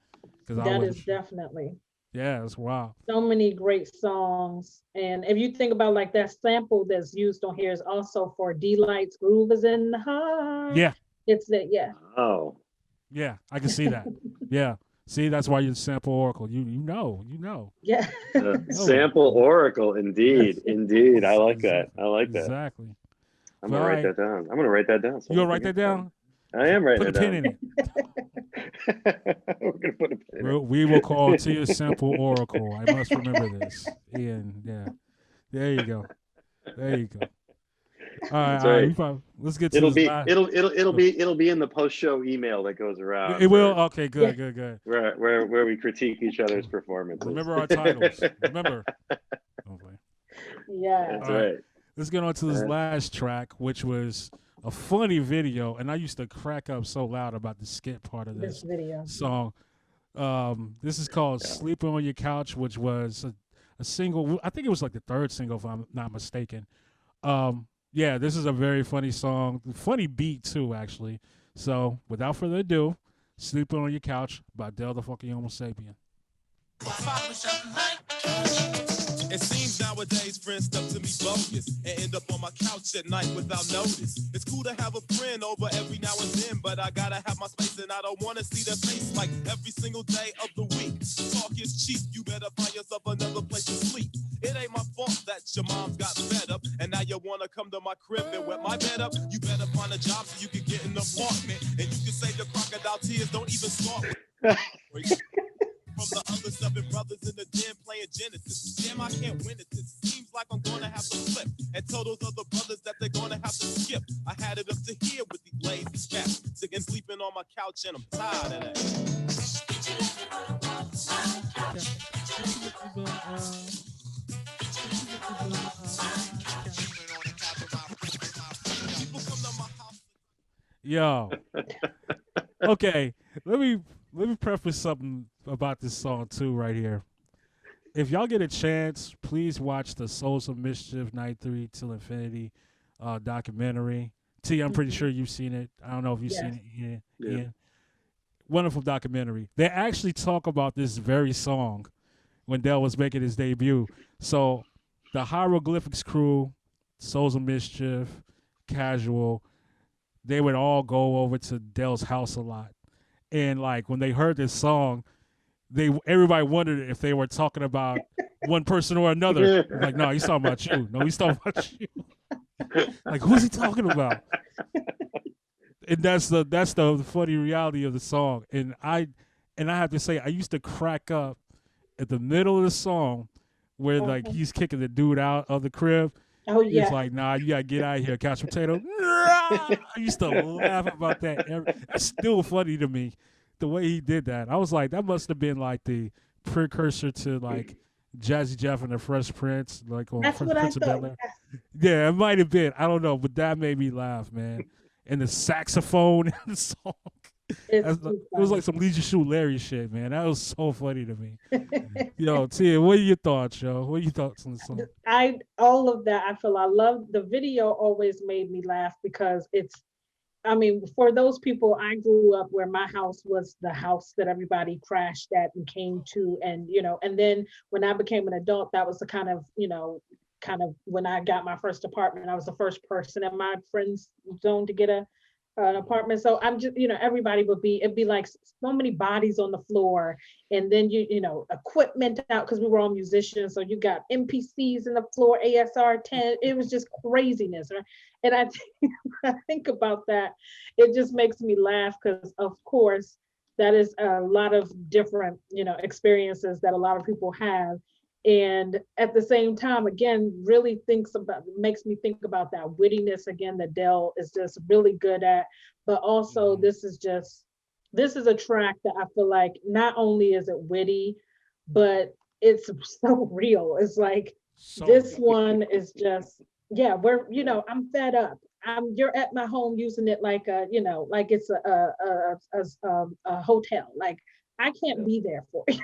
That is definitely. Yeah, that's wild. So many great songs. And if you think about like that sample that's used on here is also for D-Light's Groove is in the Heart. Yeah. It's that, Oh. Yeah, I can see that. Yeah. See, that's why you're sample oracle. You know. Yeah. Sample oracle, indeed. I like that. Exactly. I'm gonna write that down. I'm gonna write that down. You gonna write that down? I am writing it down. Put a pin in it. We're gonna put a pin in it. We will call Tia Sample Oracle. I must remember this. Ian, yeah. There you go. All right. Let's get to it'll this. It'll be in the post-show email that goes around. It will. Okay. Good. Where we critique each other's performances. Remember our titles. Remember. Yeah. That's right. Let's get on to this last track, which was a funny video, and I used to crack up so loud about the skit part of this video song. This is called "Sleeping on Your Couch," which was a single. I think it was like the third single, if I'm not mistaken. Yeah, this is a very funny song, funny beat too, actually. So, without further ado, "Sleeping on Your Couch" by Del the Funkee Homosapien. It seems nowadays friends stuff to me bogus and end up on my couch at night without notice. It's cool to have a friend over every now and then, but I gotta have my space and I don't wanna see their face like every single day of the week. Talk is cheap, you better find yourself another place to sleep. It ain't my fault that your mom's got fed up and now you wanna come to my crib and wet my bed up. You better find a job so you can get an apartment and you can save your crocodile tears, don't even start with from the other 7 brothers in the den playing Genesis. Damn, I can't win at this. Seems like I'm gonna have to flip and tell those other brothers that they're gonna have to skip. I had it up to here with these lazy cats, sick and sleeping on my couch, and I'm tired of that. Yo. Okay, let me preface something about this song too right here. If y'all get a chance, please watch the Souls of Mischief 93 Till Infinity documentary. T, I'm pretty sure you've seen it. I don't know if you've seen it, Ian. Wonderful documentary. They actually talk about this very song when Del was making his debut. So the Hieroglyphics crew, Souls of Mischief, Casual, they would all go over to Del's house a lot. And like when they heard this song, everybody wondered if they were talking about one person or another. Like, no, he's talking about you. No, he's talking about you. Like, who's he talking about? And that's the funny reality of the song. And I have to say, I used to crack up at the middle of the song where like he's kicking the dude out of the crib. Oh yeah. It's like, nah, you gotta get out of here, couch potato. I used to laugh about that. That's still funny to me, the way he did that. I was like, that must have been like the precursor to like Jazzy Jeff and the Fresh Prince, like on Prince of Bel-Air. Yeah, it might have been. I don't know, but that made me laugh, man. And the saxophone in the song. It was like some Leisure Suit Larry shit, man. That was so funny to me. Yo, Tia, what are your thoughts, yo? What are your thoughts on the song? All of that, I love the video. Always made me laugh because for those people, I grew up where my house was the house that everybody crashed at and came to, and then when I became an adult, that was the kind of when I got my first apartment, I was the first person in my friend's zone to get an apartment. So I'm just, everybody it'd be like so many bodies on the floor, and then equipment out because we were all musicians. So you got MPCs in the floor, ASR 10. It was just craziness, right? And I think about that, it just makes me laugh because of course that is a lot of different, experiences that a lot of people have. And at the same time, again, makes me think about that wittiness again that Del is just really good at. But also this is a track that I feel like not only is it witty, but it's so real. It's like this one is just, I'm fed up. You're at my home using it like like it's a hotel. Like I can't be there for you.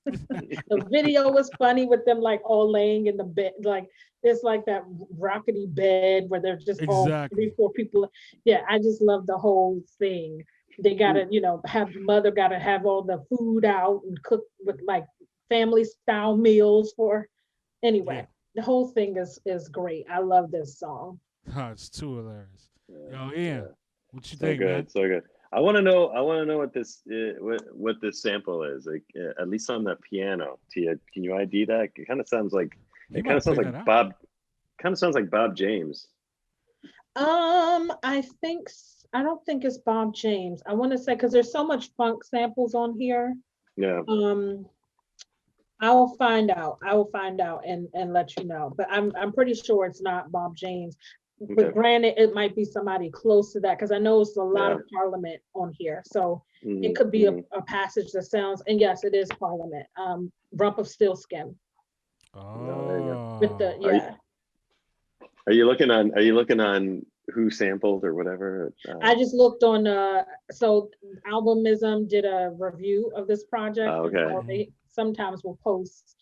The video was funny with them like all laying in the bed, like it's like that rockety bed where they're just all 3-4 people. Yeah, I just love the whole thing. They gotta, mother gotta have all the food out and cook with like family style meals for. Anyway, the whole thing is great. I love this song. It's too hilarious. Yo, Ian, what you so think, good, man? So good. I want to know. I want to know what this what this sample is. Like at least on the piano. Tia, can you ID that? It kind of sounds like He it kind might of sounds figure like that out. Bob. Kind of sounds like Bob James. I don't think it's Bob James. I want to say because there's so much funk samples on here. Yeah. I will find out. I will find out and let you know. But I'm pretty sure it's not Bob James. Okay. But granted, it might be somebody close to that because I know it's a lot Yeah. of Parliament on here. So Mhm, it could be mhm. a passage that sounds, and yes, it is Parliament. Rump of Steel Skin. No, there you go. With the Oh, yeah. Are you looking on who sampled or whatever? I just looked on so Albumism did a review of this project. Oh, And okay. so they sometimes will post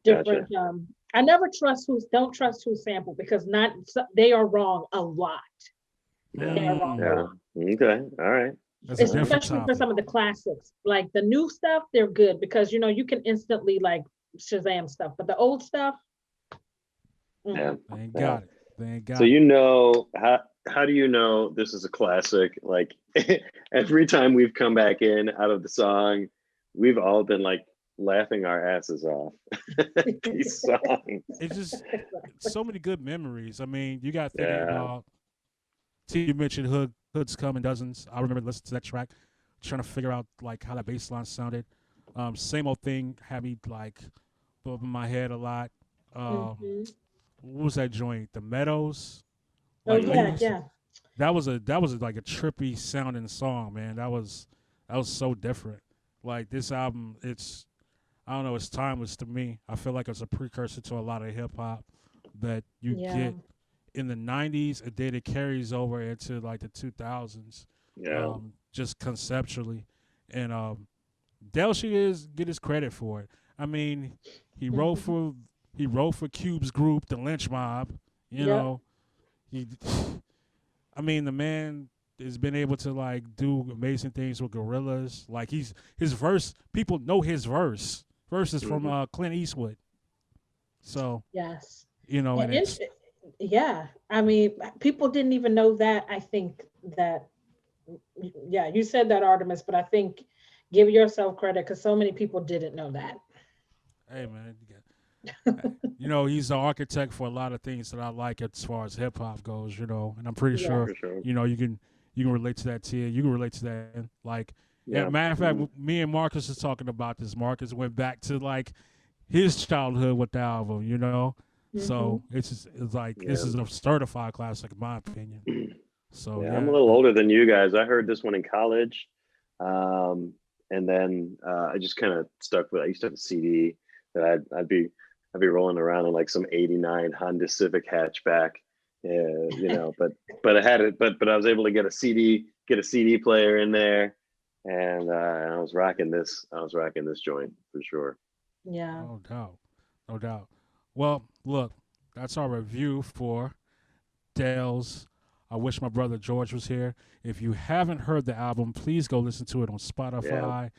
Gotcha. different I never don't trust who sampled because they are wrong a lot. They are wrong a Yeah. lot. Okay. All right. That's a different Especially for topic. some of the classics. Like the new stuff, they're good because you can instantly like Shazam stuff, but the old stuff, Yeah. They ain't Yeah. got it. They ain't got So it. how do you know this is a classic? Like every time we've come back in out of the song, we've all been like laughing our asses off. These songs. It's just so many good memories. I mean, you got thinking Yeah. about. You mentioned Hoods Come in Dozens. I remember listening to that track, trying to figure out like how that bass line sounded. Same old thing had me like bumping my head a lot. Mhm. What was that joint? The Meadows. Oh Like I yeah, used, yeah. that was like a trippy sounding song, man. That was so different. Like this album, I don't know, it's timeless to me. I feel like it's a precursor to a lot of hip hop that you Yeah. get in the 90s, and then it carries over into like the 2000s, Yeah. just conceptually. And Del should get his credit for it. I mean, he wrote for Cube's group, the Lynch Mob. You Yep. know, I mean, the man has been able to like do amazing things with Gorillas. Like his verse, people know his verse. Verses from Clint Eastwood. So Yes. and it's Yeah. I mean, people didn't even know that. I think that, yeah, you said that, Artemis, but I think give yourself credit because so many people didn't know that. hey man, he's the architect for a lot of things that I like as far as hip hop goes. And I'm pretty Yeah. sure For sure. you can relate to that, Tia. You can relate to that. Like, Yeah. matter of fact, me and Marcus is talking about this. Marcus went back to like his childhood with the album. So it's like this is a certified classic in my opinion. So Yeah, I'm a little older than you guys. I heard this one in college. And then I just kind of stuck with. I used to have a CD that I'd be rolling around in like some '89 Honda Civic hatchback, But I had it. But I was able to get a CD player in there, and I was rocking this. Joint for sure. Yeah. No doubt. Well, look, that's our review for Dell's I Wish My Brother George Was Here. If you haven't heard the album, please go listen to it on Spotify,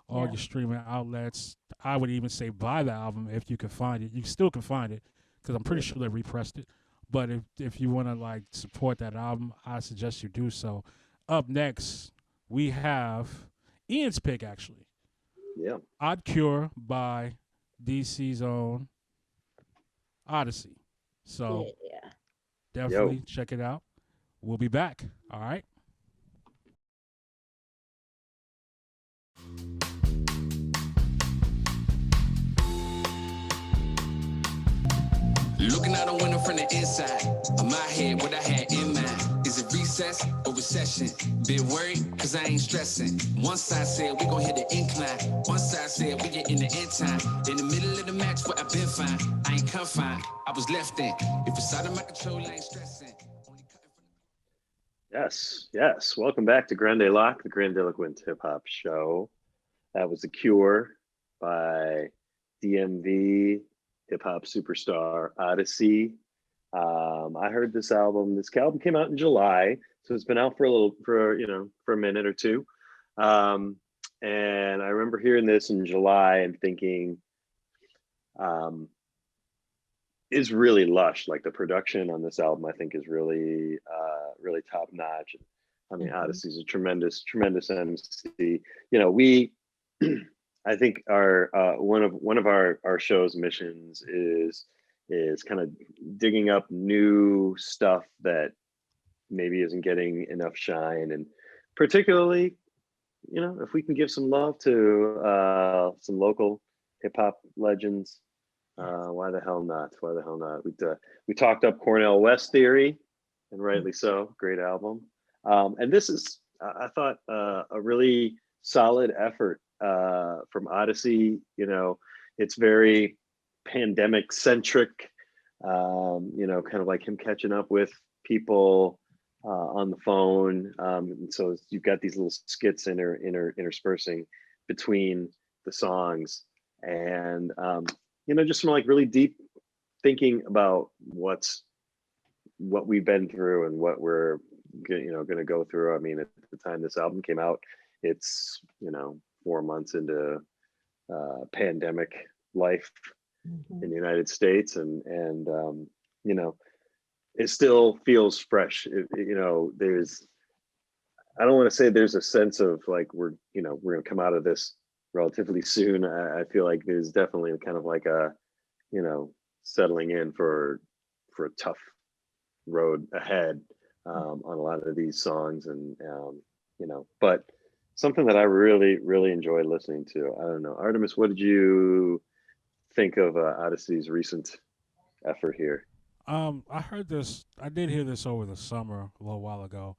all your streaming outlets. I would even say buy the album if you can find it. You still can find it because I'm pretty sure they repressed it. But if you want to like support that album, I suggest you do so. Up next, we have Ian's pick actually. Yeah. Odd Cure by DC's own Oddisee. So definitely check it out. We'll be back. All right. Looking out the window from the inside of my head, what I had in mind. Is it recess or recession? Bit worried, cause I ain't stressing. One side said we gon' hit the incline. One side said we get in the end time. In the middle of the match where I been fine. I ain't confined, I was left in. If it's out of my control, I ain't stressing. Yes. Welcome back to Grande LOQ, the Grandiloquent Hip Hop Show. That was The Cure by DMV hip hop superstar Oddisee. I heard this album. This album came out in July, so it's been out for a minute or two. And I remember hearing this in July and thinking, is really lush. Like the production on this album, I think is really, really top notch. I mean, Mhm. Oddisee's a tremendous MC. You know, we, I think our one of our show's missions is kind of digging up new stuff that maybe isn't getting enough shine, and particularly, you know, if we can give some love to some local hip hop legends, why the hell not? Why the hell not? We talked up Cornell West Theory, and rightly so. Great album. And this is, I thought, a really solid effort from Oddisee. You know, it's very pandemic centric. You know, kind of like him catching up with people on the phone. And so you've got these little skits interspersing between the songs, and you know, just some like really deep thinking about what we've been through and what we're going to go through. I mean, at the time this album came out, it's, you know, 4 months into pandemic life in the United States, and you know, it still feels fresh. You know, I don't want to say there's a sense of like we're going to come out of this relatively soon. I feel like there's definitely kind of like a, you know, settling in for a tough road ahead on a lot of these songs, and you know, but something that I really enjoyed listening to. I don't know, Artemis, what did you think of Oddisee's recent effort here? I heard this. I did hear this over the summer a little while ago.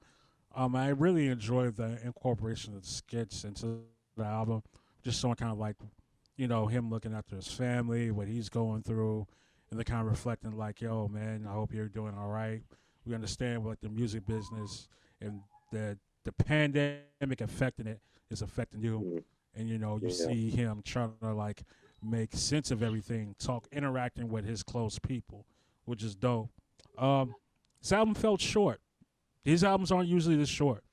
I really enjoyed the incorporation of the skits into the album, just showing kind of like, you know, him looking after his family, what he's going through, and the kind of reflecting like, yo, man, I hope you're doing all right. We understand like the music business and the pandemic affecting it is affecting you, Mhm. and you know, you Yeah, see him trying to like make sense of everything, interacting with his close people, which is dope. Um, this album felt short. His albums aren't usually this short.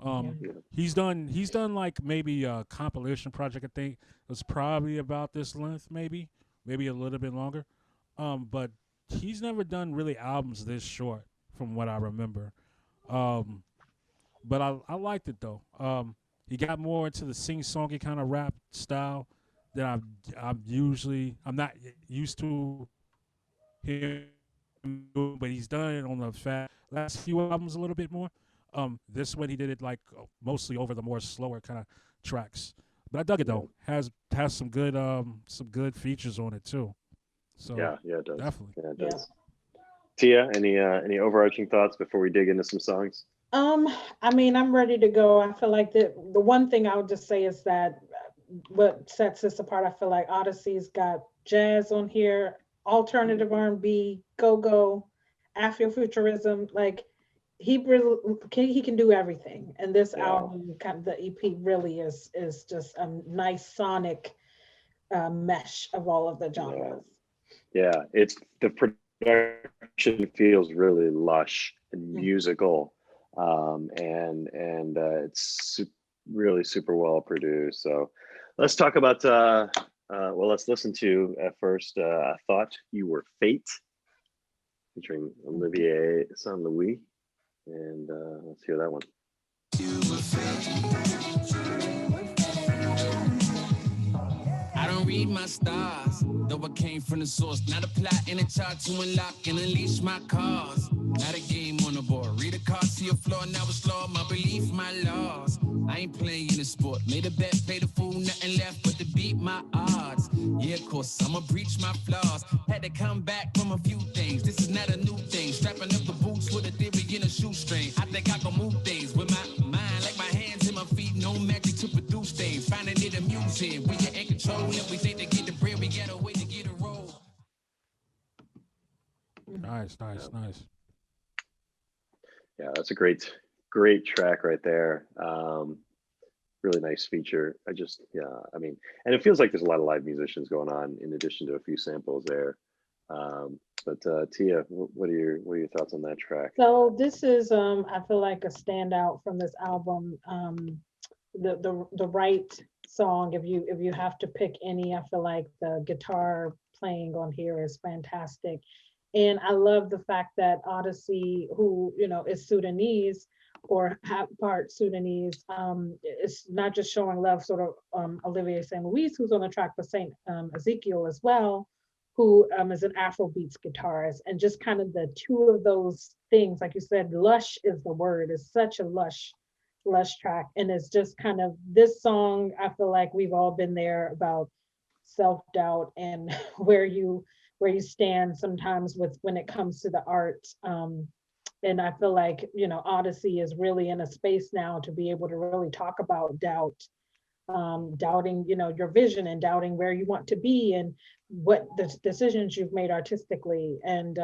Yeah. Um, he's done like maybe a compilation project. I think that's probably about this length, maybe a little bit longer. But he's never done really albums this short, from what I remember. Um, but I liked it though. He got more into the sing-songy kind of rap style that I'm not used to him doing, but he's done it on the last few albums a little bit more. This one he did it like mostly over the more slower kind of tracks. But I dug it yeah, though. Has some good features on it too. So yeah, it does. definitely. Yeah, it Yeah. does. Tia, any overarching thoughts before we dig into some songs? Um, I mean, I'm ready to go. I feel like the one thing I would just say is that what sets this apart, I feel like Odyssey's got jazz on here, alternative R&B, go-go, Afrofuturism. Like he can do everything. And this Yeah, album, kind of the EP, really is just a nice sonic mesh of all of the yeah, genres. yeah. It's the production feels really lush and Mhm. musical, and it's really super well produced. So let's talk about well, let's listen to at first I Thought You Were Fate, featuring Olivier Saint Louis, and let's hear that one. I don't read my stars, though I came from the source. Not a plot in a chart to unlock and unleash my cause. Not a game on the board. Read a card, see a flaw, now it's law. My belief, my laws. I ain't playing the sport. Made a bet, paid a fool, nothing left but to beat my odds. Yeah, of course, I'ma breach my flaws. Had to come back from a few things. This is not a new thing. Strapping up the boots with a theory in a shoestring. I think I can move things with my mind, like my hands and my feet. No magic to produce things. Finding it amusing. We get in control and we think to get the bread, we got a way to get a roll. Nice, Yeah, nice, nice. yeah, that's a great track right there. Really nice feature. Yeah, I mean, and it feels like there's a lot of live musicians going on in addition to a few samples there. But Tia, what are your thoughts on that track? So this is I feel like a standout from this album. The right song, if you have to pick any, I feel like the guitar playing on here is fantastic. And I love the fact that Oddisee, who is Sudanese, or half part Sudanese. It's not just showing love, sort of Olivier St. Louis, who's on the track, but St. Ezekiel as well, who is an Afrobeats guitarist. And just kind of the two of those things, like you said, lush is the word. It's such a lush track. And it's just kind of this song, I feel like we've all been there about self-doubt and where you stand sometimes with when it comes to the art. And I feel like, you know, Oddisee is really in a space now to be able to really talk about doubt, doubting, you know, your vision and doubting where you want to be and what the decisions you've made artistically. And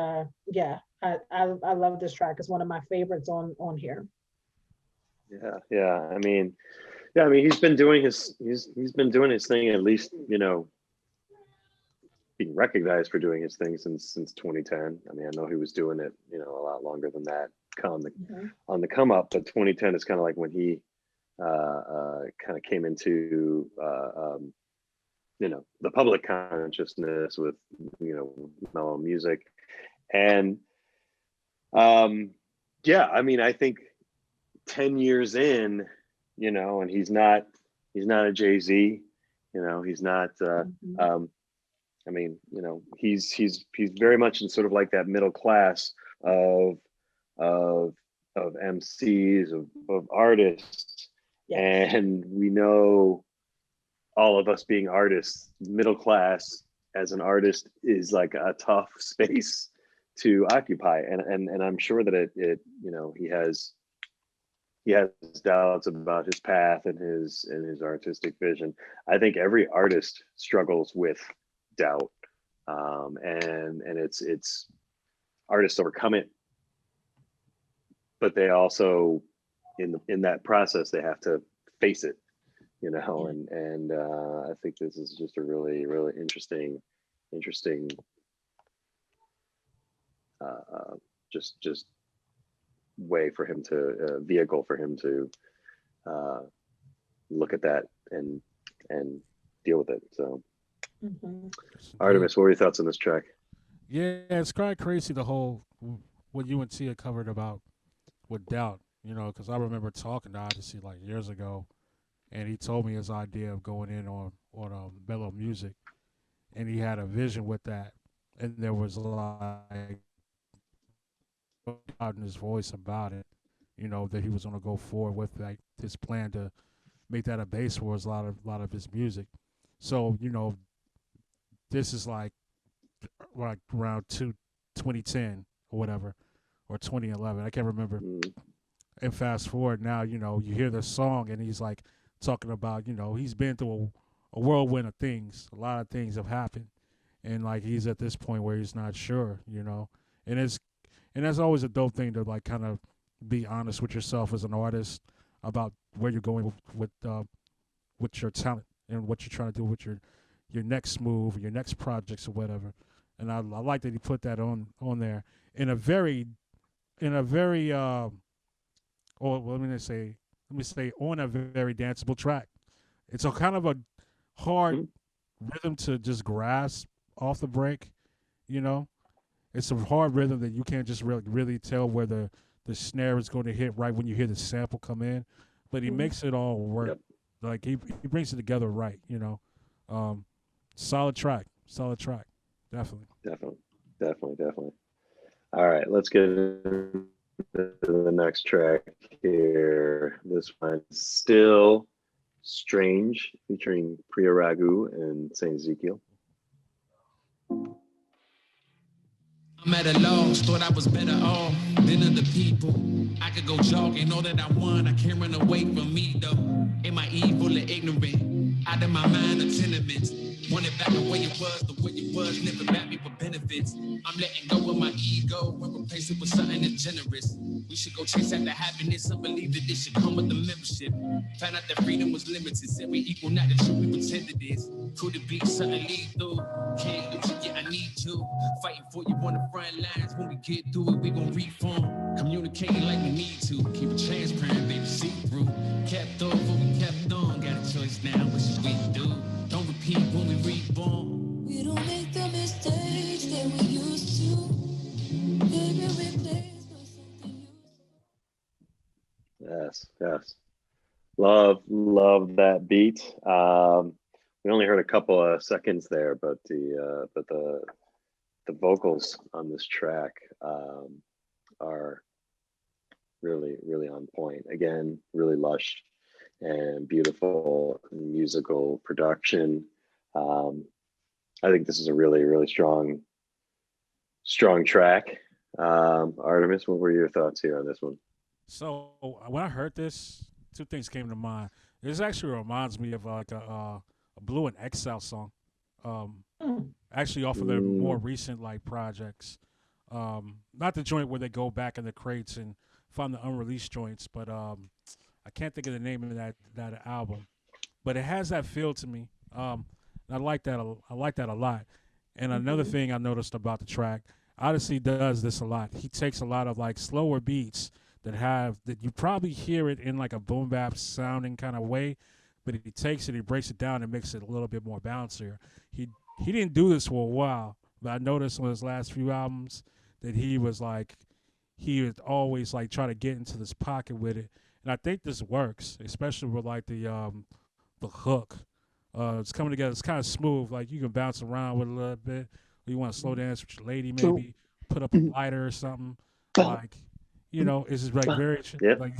yeah, I love this track. It's one of my favorites on here. Yeah. I mean, he's been doing his thing, at least, you know, being recognized for doing his thing since 2010. I mean, I know he was doing it, you know, a lot longer than that on the come up, but 2010 is kind of like when he kind of came into you know, the public consciousness with, you know, mellow music. And yeah, I mean, I think 10 years in, you know, and he's not a Jay-Z, you know, he's not I mean, you know, he's very much in sort of like that middle class of MCs, of artists. Yes. And we know, all of us being artists, middle class as an artist is like a tough space to occupy. And I'm sure that it you know, he has doubts about his path and his artistic vision. I think every artist struggles with doubt, and it's artists overcome it, but they also in that process they have to face it, you know. And I think this is just a really interesting just way for him to vehicle for him to look at that and deal with it. So Artemis, what were your thoughts on this track? Yeah, it's kind of crazy, the whole what you and Tia covered about with doubt, you know, because I remember talking to Oddisee like years ago, and he told me his idea of going in on mellow music, and he had a vision with that, and there was like out in his voice about it, you know, that he was going to go forward with like his plan to make that a base for a lot of his music. So, you know, this is like around 2010 or whatever, or 2011. I can't remember. And fast forward now, you know, you hear this song and he's like talking about, you know, he's been through a whirlwind of things. A lot of things have happened. And like he's at this point where he's not sure, you know. And that's always a dope thing to like kind of be honest with yourself as an artist about where you're going with your talent and what you're trying to do with your next move, or your next projects or whatever. And I like that he put that on there in a very let me say on a very danceable track. It's a kind of a hard rhythm to just grasp off the break, you know. It's a hard rhythm that you can't just really tell where the snare is going to hit right when you hear the sample come in, but he makes it all work. Yep. Like he brings it together right, you know. Solid track, definitely. All right, let's get into the next track here. This one, Still Strange, featuring Priya Raghu and Saint Ezekiel. I'm at a loss, thought I was better off than other people. I could go jogging, know that I won, I can't run away from me though. Am I evil or ignorant? Out of my mind or tenements. Want it back the way it was, never back me for benefits. I'm letting go of my ego and replace it with something that's generous. We should go chase after happiness and believe that this should come with the membership. Found out that freedom was limited, said we equal, not the truth we pretend it is. Could it be something lethal? Can't lose it, yeah, I need to. Fighting for you on the front lines. When we get through it, we gon' reform. Communicating like we need to. Keep it transparent, baby, see through. Kept over, we kept on. Got a choice now, what should we do? Don't repeat when we reborn. We don't make the mistakes that we used to. Maybe replaced by something new. Love that beat. We only heard a couple of seconds there, but the vocals on this track are really on point. Again, really lush and beautiful musical production. I think this is a really strong track. Artemis, what were your thoughts here on this one? So when I heard this, two things came to mind. This actually reminds me of like a Blue and Exile song. Actually off of their more recent like projects. Not the joint where they go back in the crates and find the unreleased joints, but I can't think of the name of that album. But it has that feel to me. I like that. I like that a lot. And another thing I noticed about the track, Oddisee does this a lot. He takes a lot of like slower beats that you probably hear it in like a boom bap sounding kind of way, but he takes it, he breaks it down and makes it a little bit more bouncier. He didn't do this for a while, but I noticed on his last few albums that he would always like try to get into this pocket with it, and I think this works, especially with like the hook. It's coming together. It's kind of smooth. Like you can bounce around with it a little bit. Or you want to slow dance with your lady, maybe put up a lighter or something. Like, it's just like very like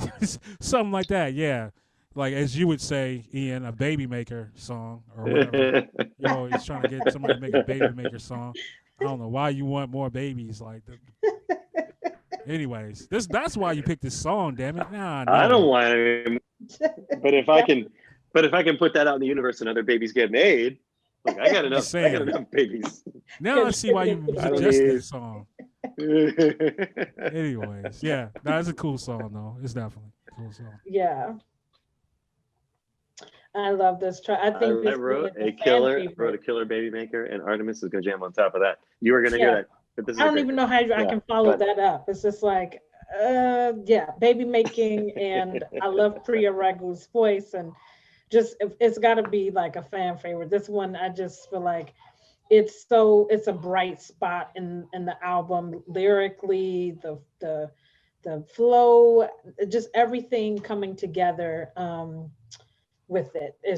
something like that. Yeah, like as you would say, Ian, a baby maker song or whatever. You're always trying to get somebody to make a baby maker song. I don't know why you want more babies. Like, anyways, that's why you picked this song. Damn it! Nah, no. I don't want any, but if I can put that out in the universe and other babies get made, look, I got enough babies. Now I see why you suggested this song. Anyways, yeah, that's a cool song though. It's definitely a cool song. Yeah. I love this track. I think I wrote a killer baby maker, and Artemis is gonna jam on top of that. You are gonna hear that. But this is I don't even know how I can follow that up. It's just like, baby making, and I love Priya Raghu's voice, and just it's got to be like a fan favorite. This one, I just feel like it's a bright spot in the album lyrically, the flow, just everything coming together with it. It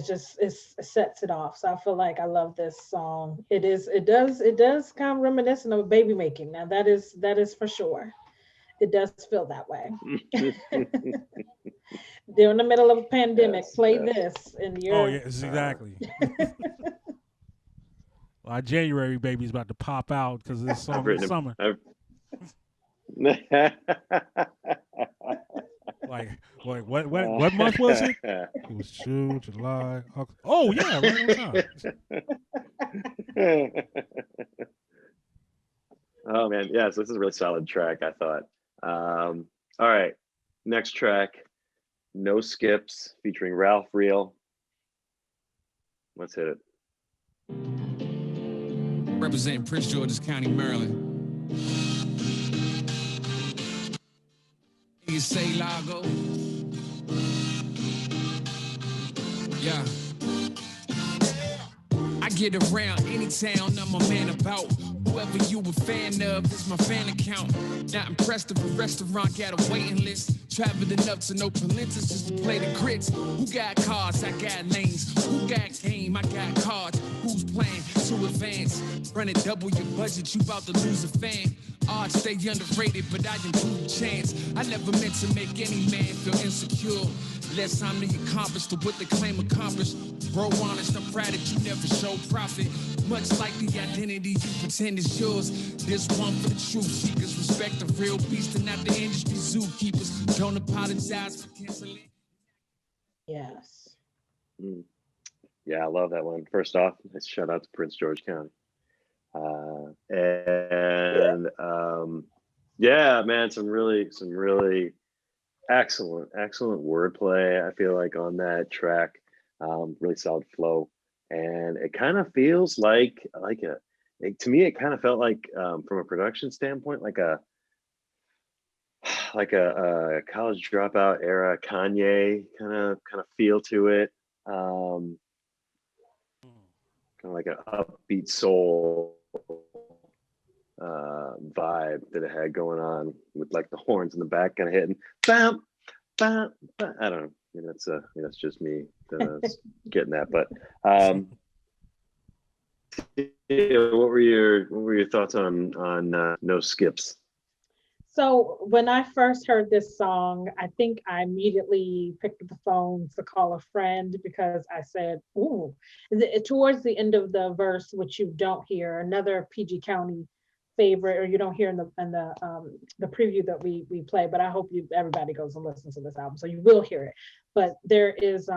sets it off. So I feel like I love this song. It does kind of reminiscent of baby making. Now that is for sure. It does feel that way. They're in the middle of a pandemic. Play this and you're. Oh yes, exactly. Our January baby's about to pop out because of this song in the summer. Like what month was it? It was June, July, August. Oh yeah, right on time. Oh man, yes, this is a really solid track, I thought. All right, next track, No Skips, featuring Ralph Reel. Let's hit it. Representing Prince George's County, Maryland. You say Lago? Yeah. I get around any town I'm a man about. Whoever you a fan of is my fan account. Not impressed if a restaurant got a waiting list. Traveling up to no Palentis just to play the grits. Who got cars? I got lanes. Who got game? I got cards. Who's playing to advance? Running double your budget, you about to lose a fan. Odds stay underrated, but I improve chance. I never meant to make any man feel insecure. Less time to accomplish to what the claim accomplished. Bro, honest, I'm proud that you never show profit. Much like the identity you pretend is yours. This one for the truth seekers. Respect the real beast and not the industry zookeepers. Don't apologize for canceling. Yes. Yeah, I love that one. First off, let's shout out to Prince George County. Yeah, man, some really excellent wordplay. I feel like on that track, really solid flow, and it kind of feels to me, it kind of felt like from a production standpoint, like a college dropout era Kanye kind of feel to it. Kind of like an upbeat soul vibe that it had going on with like the horns in the back kind of hitting. Bam, bam, bam. I don't know. that's just me getting that. But what were your thoughts on No Skips? So when I first heard this song, I think I immediately picked up the phone to call a friend because I said, "Ooh!" Towards the end of the verse, which you don't hear, another PG County favorite, or you don't hear in the preview that we play. But I hope everybody goes and listens to this album, so you will hear it. But there is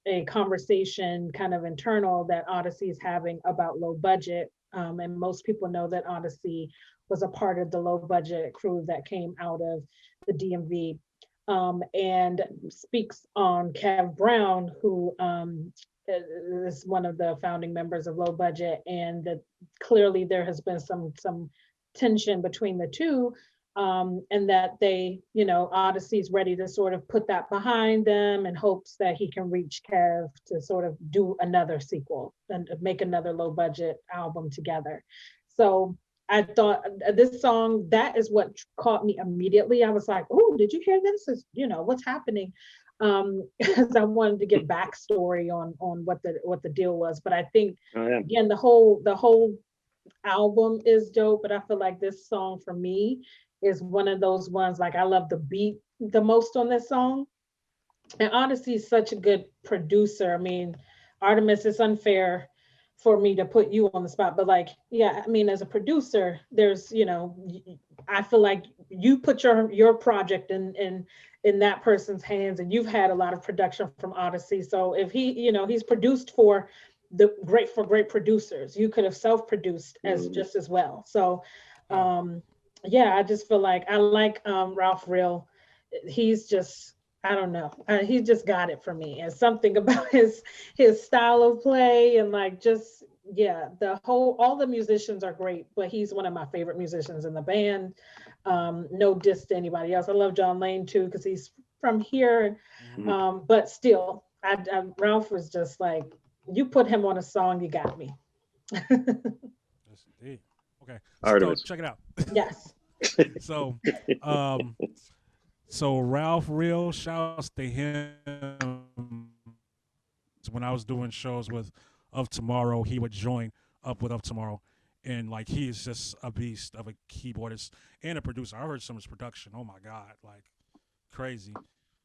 a conversation kind of internal that Oddisee is having about low budget, and most people know that Oddisee was a part of the low budget crew that came out of the DMV, and speaks on Kev Brown, who is one of the founding members of Low Budget, and that clearly there has been some tension between the two, and that Oddisee's ready to sort of put that behind them in hopes that he can reach Kev to sort of do another sequel and make another low budget album together. So I thought this song, that is what caught me immediately. I was like, "Oh, did you hear this? What's happening?" Because I wanted to get backstory on what the deal was. But I think again, the whole album is dope. But I feel like this song for me is one of those ones, like I love the beat the most on this song. And Oddisee is such a good producer. I mean, Artemis, it's unfair for me to put you on the spot, but as a producer, there's, I feel like you put your project in that person's hands, and you've had a lot of production from Oddisee. So if he's produced for great producers, you could have self-produced just as well. So I just feel like I like Ralph Real. He's just, I don't know. He just got it for me. And something about his style of play and all the musicians are great, but he's one of my favorite musicians in the band. No diss to anybody else. I love John Lane too, because he's from here. But still, Ralph was just like, you put him on a song, you got me. Yes, indeed. Okay, Artemis. Check it out. Yes. So Ralph Real, shouts to him. When I was doing shows with Of Tomorrow, he would join up with Of Tomorrow, and he is just a beast of a keyboardist and a producer. I heard some of his production. Oh my God, crazy.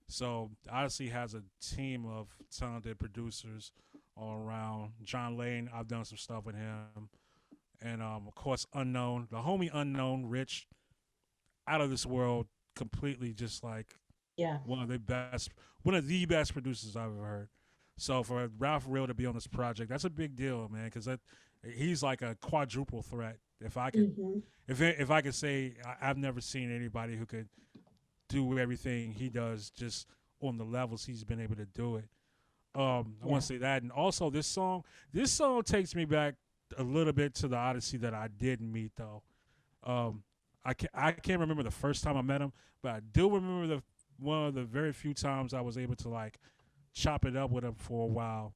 So Oddisee has a team of talented producers all around. John Lane, I've done some stuff with him, and of course Unknown, the homie Unknown, Rich, out of this world. Completely just one of the best producers I've ever heard. So for Ralph Real to be on this project, that's a big deal, man, because he's like a quadruple threat. If I could, if I could say, I've never seen anybody who could do everything he does just on the levels he's been able to do it. I want to say that, and also this song takes me back a little bit to the Oddisee that I didn't meet though. I can't remember the first time I met him, but I do remember one of the very few times I was able to chop it up with him for a while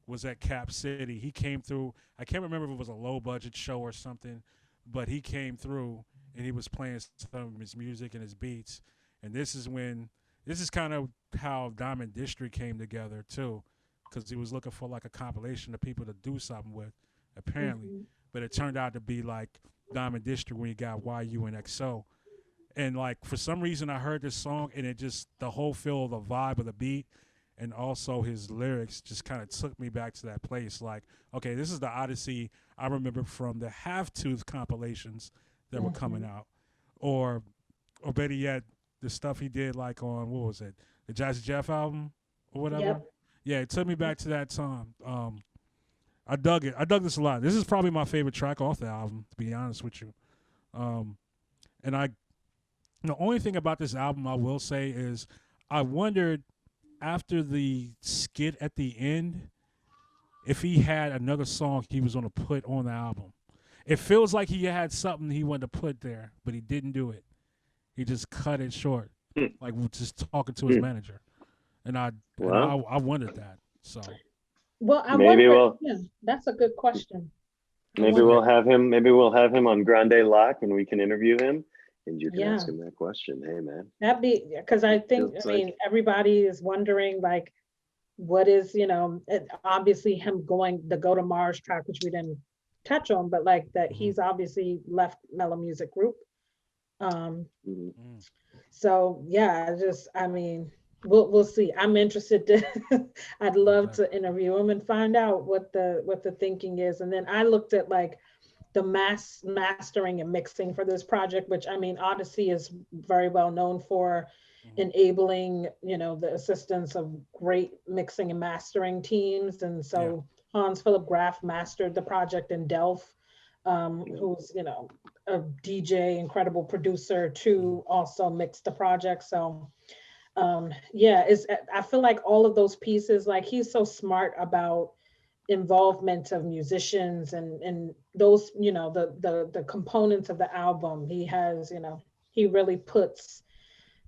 was at Cap City. He came through. I can't remember if it was a low budget show or something, but he came through and he was playing some of his music and his beats. And this is kind of how Diamond District came together too, because he was looking for a compilation of people to do something with, apparently. But it turned out to be Diamond District when you got YU and XO. And for some reason I heard this song and it just, the whole feel of the vibe of the beat and also his lyrics just kind of took me back to that place. Okay, this is the Oddisee I remember from the Half Tooth compilations that were coming out. Or better yet, the stuff he did on, what was it? The Jazzy Jeff album or whatever. Yep. Yeah, it took me back to that time. I dug it. I dug this a lot. This is probably my favorite track off the album, to be honest with you. And the only thing about this album I will say is I wondered after the skit at the end if he had another song he was going to put on the album. It feels like he had something he wanted to put there, but he didn't do it. He just cut it short, just talking to his manager. And I wondered that. So. Well, that's a good question. Maybe we'll have him on Grande Loq and we can interview him and you can Yeah. ask him that question. Hey, man. That'd be, because I think, Feels I mean, like- everybody is wondering, like, what is, obviously him going the Go to Mars track, which we didn't touch on, but like that he's obviously left Mellow Music Group. Mhm. So yeah, I mean, we'll see. I'm interested to I'd love to interview him and find out what the thinking is. And then I looked at like the mastering and mixing for this project, which I mean, Oddisee is very well known for enabling, the assistance of great mixing and mastering teams. And so Hans Philip Graf mastered the project in Delft, who's, a DJ, incredible producer, to also mix the project. So I feel like all of those pieces, like he's so smart about involvement of musicians and those, the components of the album. He has, he really puts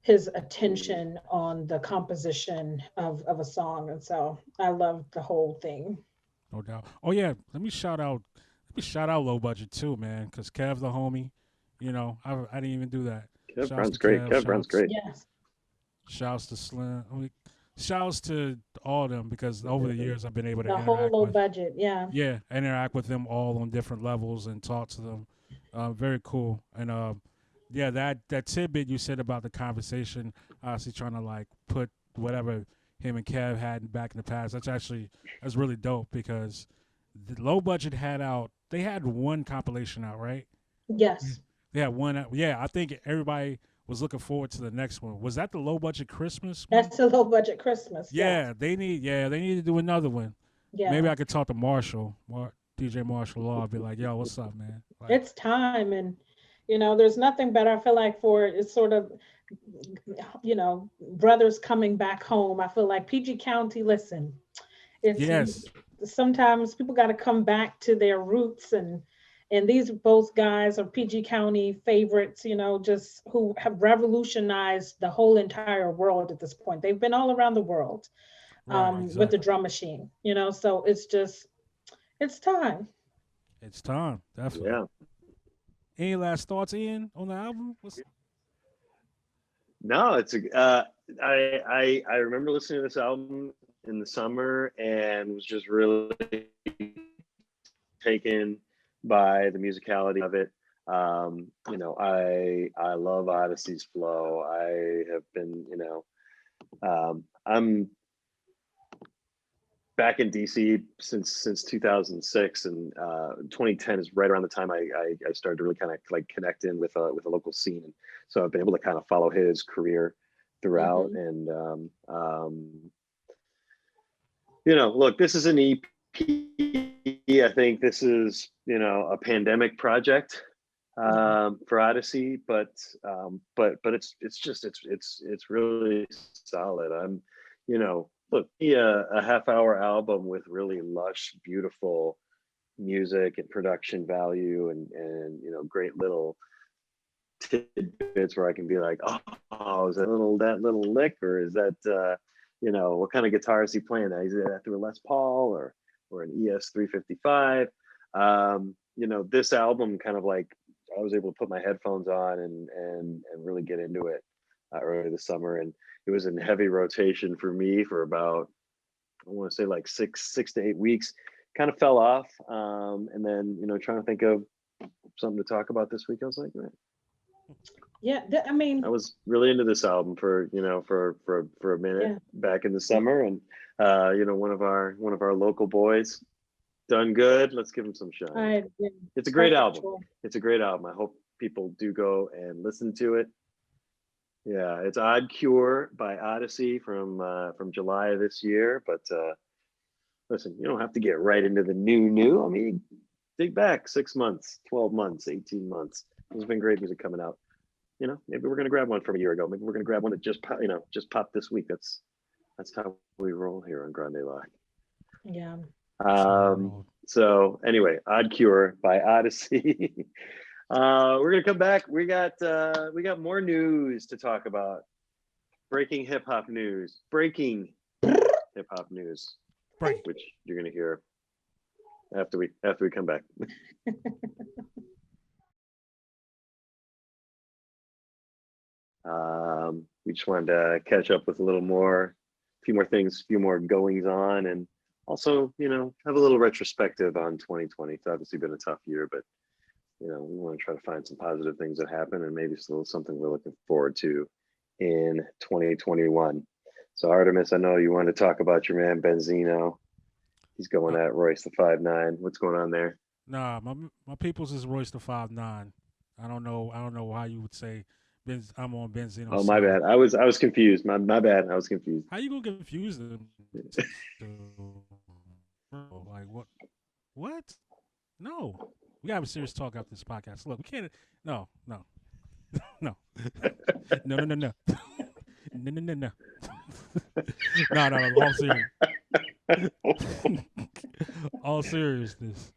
his attention on the composition of a song. And so I love the whole thing. No doubt. Oh yeah, let me shout out Low Budget too, man, because Kev the homie, I didn't even do that. Kev Shouts Brown's to great. Kev Brown's great. Yes. Shouts to Slim. Shouts to all of them, because over the years I've been able to The whole interact Low with, budget, interact with them all on different levels and talk to them. Very cool. And that tidbit you said about the conversation, obviously trying to like put whatever him and Kev had back in the past. That's really dope, because the Low Budget they had one compilation out, right? Yes. They had one. Yeah, I think everybody was looking forward to the next one. Was that the Low Budget Christmas one? That's a Low Budget Christmas. Yeah, they need to do another one. Yeah. Maybe I could talk to DJ Marshall Law, be like, yo, what's up, man? Like, It's time. And, there's nothing better, I feel like, for it's sort of, brothers coming back home. I feel like PG County, listen, yes. Sometimes people got to come back to their roots, and these both guys are PG County favorites, just who have revolutionized the whole entire world at this point. They've been all around the world with the drum machine, so it's time. It's time, definitely. Yeah. Any last thoughts, Ian, on the album? No, I remember listening to this album in the summer and was just really taken by the musicality of it. I love Oddisee's flow. I have been, I'm back in DC since 2006, and 2010 is right around the time I started to really kind of like connect in with a local scene. And so I've been able to kind of follow his career throughout. And look, this is an EP. I think this is a pandemic project for Oddisee, but it's really solid. Look, a half-hour album with really lush, beautiful music and production value, and great little tidbits where I can be like, oh, is that little lick, or is that what kind of guitar is he playing? Is that through a Les Paul or an ES 355? This album kind of like I was able to put my headphones on and really get into it early this summer, and it was in heavy rotation for me for about, I want to say like six to 8 weeks. Kind of fell off, and then trying to think of something to talk about this week, I was like, man. Yeah, I mean, I was really into this album for a minute back in the summer, and one of our local boys done good. Let's give him some shine. It's a great album. It's a great album. I hope people do go and listen to it. Yeah, it's Odd Cure by Oddisee from July of this year. But listen, you don't have to get right into the new. I mean, dig back 6 months, 12 months, 18 months. There's been great music coming out. Maybe we're gonna grab one from a year ago. Maybe we're gonna grab one that just popped this week. That's how we roll here on Grande LOQ. Yeah. So anyway, Odd Cure by Oddisee. We're gonna come back. We got more news to talk about. Breaking hip hop news. Breaking hip hop news. Which you're gonna hear after we come back. We just wanted to catch up with a little more, a few more things, a few more goings on, and also, have a little retrospective on 2020. It's obviously been a tough year, but we want to try to find some positive things that happen, and maybe still something we're looking forward to in 2021. So Artemis, I know you want to talk about your man Benzino. He's going at Royce the 5'9". What's going on there? Nah, my people's is Royce the 5'9". I don't know why you would say I'm on Benzino. Oh, my bad. I was confused. My bad. I was confused. How you gonna confuse them? Like what? What? No. We gotta have a serious talk after this podcast. Look, we can't. No. No. No. No. No. No. No. No. No. No. No. No. All serious. All seriousness.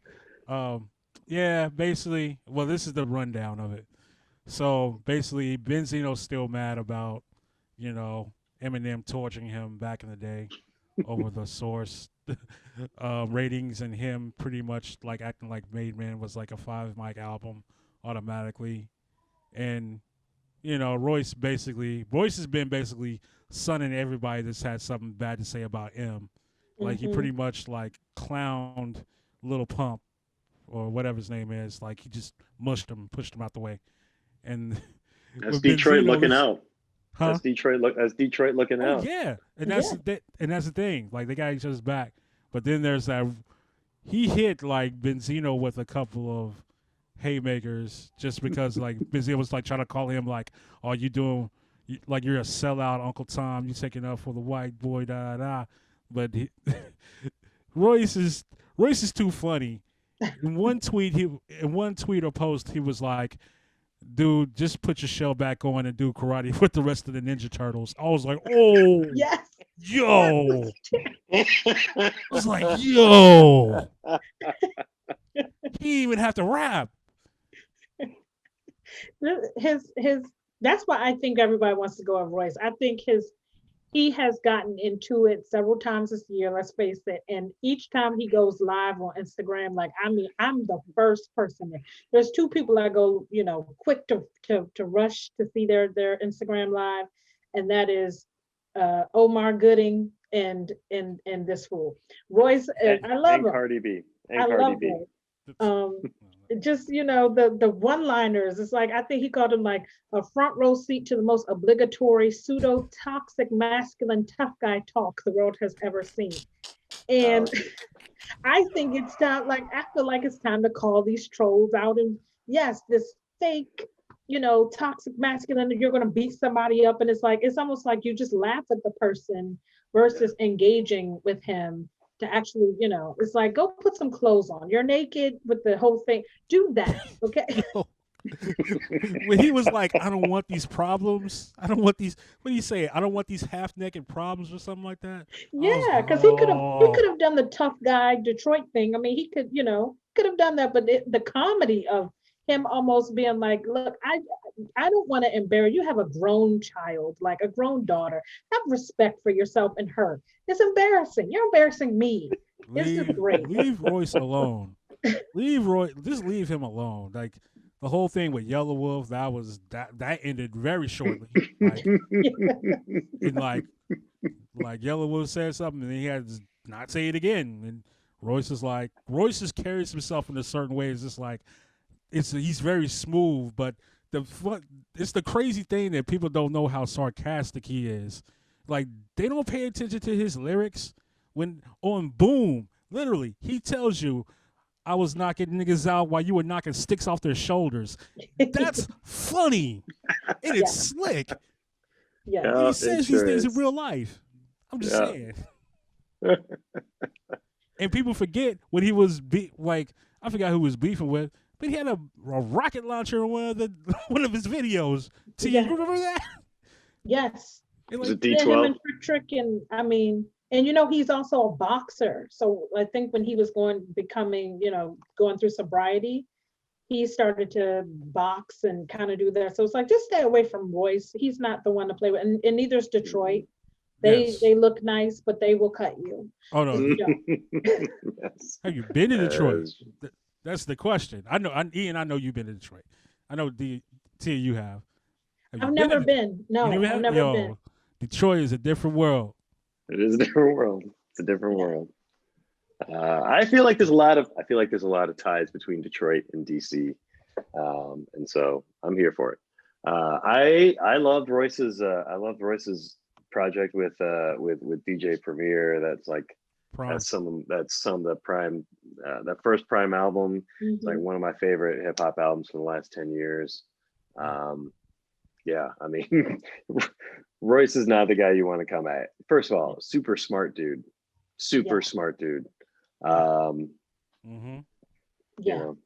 Yeah. Basically, well, this is the rundown of it. So basically, Benzino's still mad about, Eminem torturing him back in the day over the Source ratings, and him pretty much like acting like Made Man was like a 5 mic album automatically. And, Royce has been basically sunning everybody that's had something bad to say about him. Like he pretty much like clowned Lil Pump or whatever his name is. Like he just mushed him, pushed him out the way. And that's Detroit looking out. Huh? That's Detroit looking out. Yeah, and that's the thing. Like they got each other's back, but then there's that he hit like Benzino with a couple of haymakers just because like Benzino was like trying to call him like, "Oh, you doing like you're a sellout, Uncle Tom. You taking up for the white boy, da da." But Royce is too funny. In one tweet or post, he was like, dude, just put your shell back on and do karate with the rest of the Ninja Turtles. I was like, oh, yes, yo. I was like, yo. He didn't even have to rap. His that's why I think everybody wants to go at Royce. I think he has gotten into it several times this year, let's face it. And each time he goes live on Instagram, like, I mean, I'm the first person there. There's two people I go, quick to rush to see their Instagram live. And that is Omar Gooding and this fool. Royce, I love him. Cardi B. I love him. Just the one-liners. It's like I think he called him like a front row seat to the most obligatory pseudo toxic masculine tough guy talk the world has ever seen. And I think it's time. Like I feel like it's time to call these trolls out. And yes, this fake, toxic masculine. You're gonna beat somebody up, and it's almost like you just laugh at the person versus engaging with him. To actually, it's like, go put some clothes on. You're naked with the whole thing. Do that, okay? When he was like, I don't want these problems. I don't want these, what do you say? I don't want these half-naked problems or something like that? Yeah, because he could have done the tough guy Detroit thing. I mean, he could have done that, but the comedy of him almost being like, look, I don't want to embarrass you. Have a grown child, like a grown daughter. Have respect for yourself and her. It's embarrassing. You're embarrassing me. It's just great. Leave Royce alone. Just leave him alone. Like the whole thing with Yellow Wolf, that ended very shortly. And like Yellow Wolf said something, and he had to not say it again. And Royce just carries himself in a certain way. It's just like he's very smooth, but it's the crazy thing that people don't know how sarcastic he is. Like they don't pay attention to his lyrics. When on Boom, literally, he tells you, "I was knocking niggas out while you were knocking sticks off their shoulders." That's funny, and it's slick. Yeah, and he says these things in real life. I'm just saying. And people forget when he was I forgot who he was beefing with. But he had a rocket launcher in one of his videos. You remember that? Yes. It was a D12. Trick, and I mean, and he's also a boxer. So I think when he was going through sobriety, he started to box and kind of do that. So it's like, just stay away from Royce. He's not the one to play with, and neither is Detroit. They look nice, but they will cut you. Oh no! Yes. Have you been to Detroit? That's the question. I know, Ian. I know you've been to Detroit. I know Tia, you have. I've never been. No, I've never been. Detroit is a different world. It is a different world. It's a different world. I feel like there's a lot of ties between Detroit and DC, and so I'm here for it. I loved Royce's project with DJ Premier. That's like that's some of the prime that first prime album. Mm-hmm. It's like one of my favorite hip hop albums for the last 10 years. Yeah, I mean, Royce is not the guy you want to come at. First of all, super smart dude. Smart dude. Mm-hmm. You Yeah. know,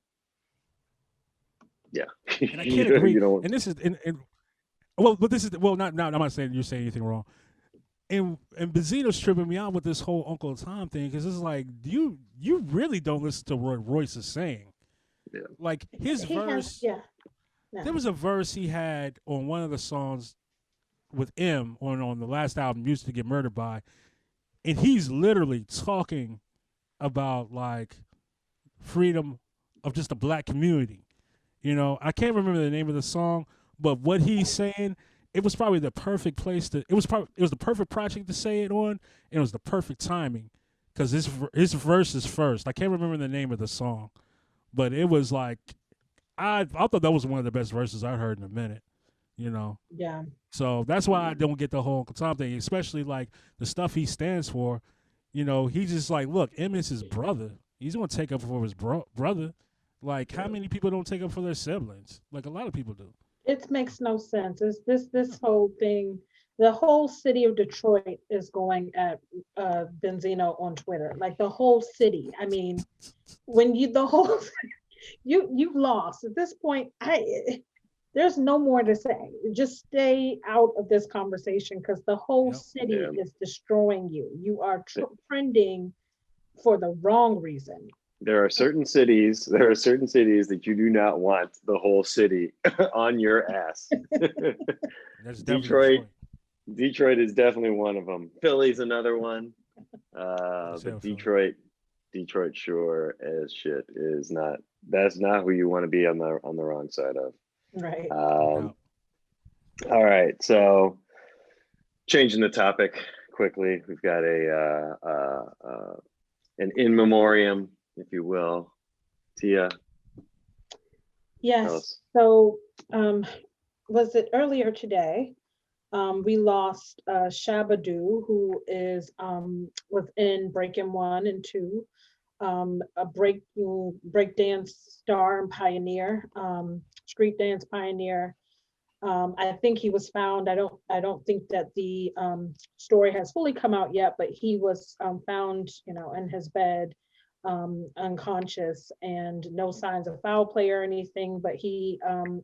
yeah. And I can't agree. And this is not. I'm not saying you're saying anything wrong. And Benzino's tripping me out with this whole Uncle Tom thing because it's like you really don't listen to what Royce is saying. Yeah. Like his verse. No. There was a verse he had on one of the songs with M on the last album, Used to Get Murdered By, and he's literally talking about like freedom of just the black community. You know, I can't remember the name of the song, but what he's saying, it was probably the perfect place to. It was the perfect project to say it on. And it was the perfect timing because his verse is first. I can't remember the name of the song, but it was like I thought that was one of the best verses I heard in a minute. You know. Yeah. So that's why I don't get the whole Uncle Tom thing, especially like the stuff he stands for. You know, he's just like, look, M is his brother. He's going to take up for his brother. Like, how many people don't take up for their siblings? Like, a lot of people do. It makes no sense. It's this whole thing. The whole city of Detroit is going at Benzino on Twitter. Like, the whole city. I mean, when you've lost. At this point, there's no more to say. Just stay out of this conversation because the whole city is destroying you. You are trending for the wrong reason. There are certain cities that you do not want the whole city on your ass. That's Detroit is definitely one of them. Philly's another one. But Detroit sure as shit is not. That's not who you want to be on the wrong side of. Right. All right. So changing the topic quickly, we've got an in memoriam, if you will. Tia. Yes. So was it earlier today? We lost Shabadoo, who was in Breaking 1 and 2, a breakdance star and pioneer, street dance pioneer. I think he was found. I don't think that the story has fully come out yet, but he was found, in his bed, unconscious, and no signs of foul play or anything. But he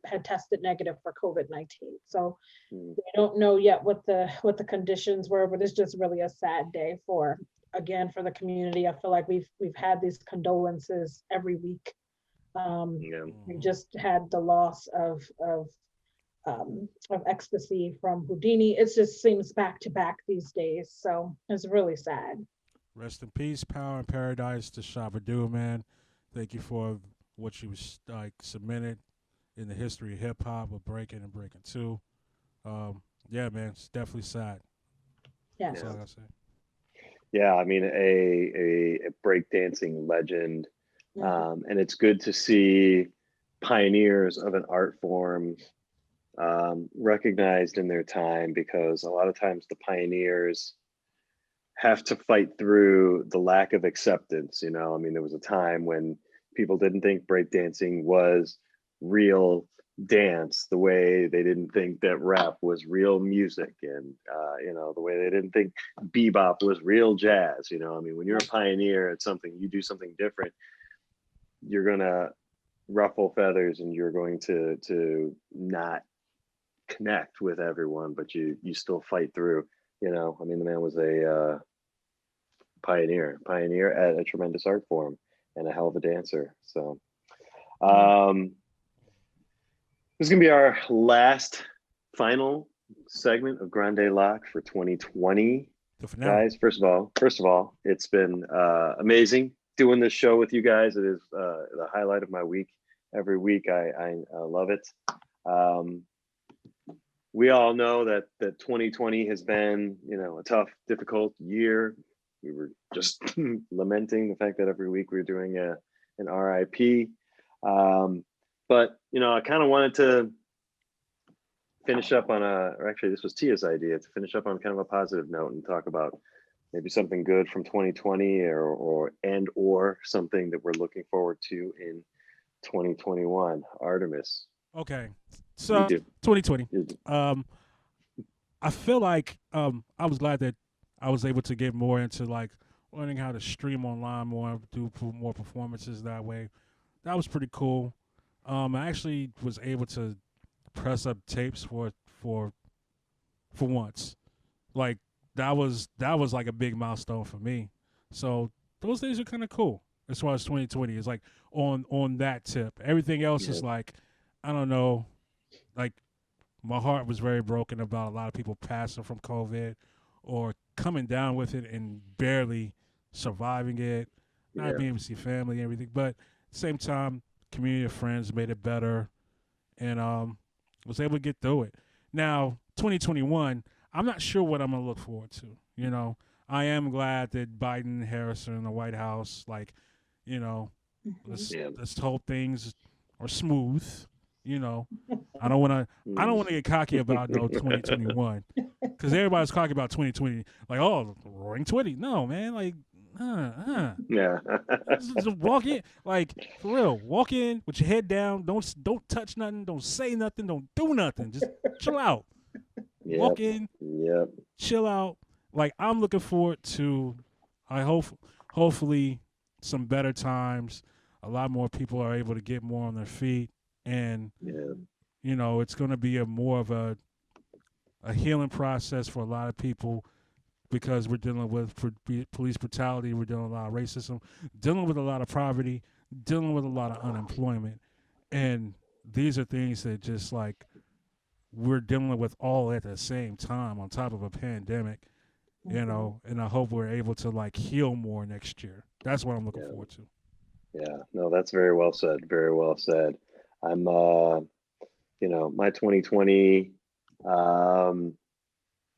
had tested negative for COVID-19. So they don't know yet what the conditions were. But it's just really a sad day for the community. I feel like we've had these condolences every week. We just had the loss of ecstasy from Houdini. It just seems back to back these days. So it's really sad. Rest in peace, power and paradise to Shabadoo, man. Thank you for what you submitted in the history of hip hop with Breaking and Breaking 2. Yeah, man, it's definitely sad. Yeah. That's all I gotta say. Yeah, I mean, a breakdancing legend. And it's good to see pioneers of an art form recognized in their time, because a lot of times the pioneers have to fight through the lack of acceptance. I mean, there was a time when people didn't think breakdancing was real dance, the way they didn't think that rap was real music, and the way they didn't think bebop was real jazz. I mean, when you're a pioneer at something, you do something different, you're gonna ruffle feathers and you're going to not connect with everyone, but you still fight through. I mean, the man was a pioneer at a tremendous art form and a hell of a dancer. So this is gonna be our last final segment of Grande LOQ for 2020. Guys, first of all, it's been amazing doing this show with you guys. It is the highlight of my week. Every week I love it. we all know that 2020 has been, you know, a tough, difficult year. We were just lamenting the fact that every week we were doing an RIP. But, you know, I kind of wanted to finish up on or actually this was Tia's idea, to finish up on kind of a positive note and talk about maybe something good from 2020 or something that we're looking forward to in 2021. Artemis. Okay. So 2020. I feel like I was glad that I was able to get more into like learning how to stream online more, do more performances that way. That was pretty cool. I actually was able to press up tapes for once. Like that was like a big milestone for me. So those days are kind of cool as far as 2020 is like on that tip. Everything else is like, I don't know, like my heart was very broken about a lot of people passing from COVID or coming down with it and barely surviving it, not being able to see family and everything. But at the same time, community of friends made it better, and was able to get through it. Now, 2021, I'm not sure what I'm going to look forward to. You know, I am glad that Biden and Harris are in the White House. Like, you know, let's hope things are smooth. You know, I don't want to get cocky about 2021 because everybody's cocky about 2020. Like, oh, roaring 20. No, man. Like, just walk in, like for real. Walk in with your head down. Don't touch nothing. Don't say nothing. Don't do nothing. Just chill out. Walk in. Chill out. Like I'm looking forward to. Hopefully some better times. A lot more people are able to get more on their feet. And you know, it's going to be more of a healing process for a lot of people because we're dealing with police brutality, we're dealing with a lot of racism, dealing with a lot of poverty, dealing with a lot of unemployment, and these are things that just like we're dealing with all at the same time on top of a pandemic, you know. And I hope we're able to like heal more next year. That's what I'm looking forward to. Yeah, no, that's very well said. Very well said. I'm, you know, my 2020,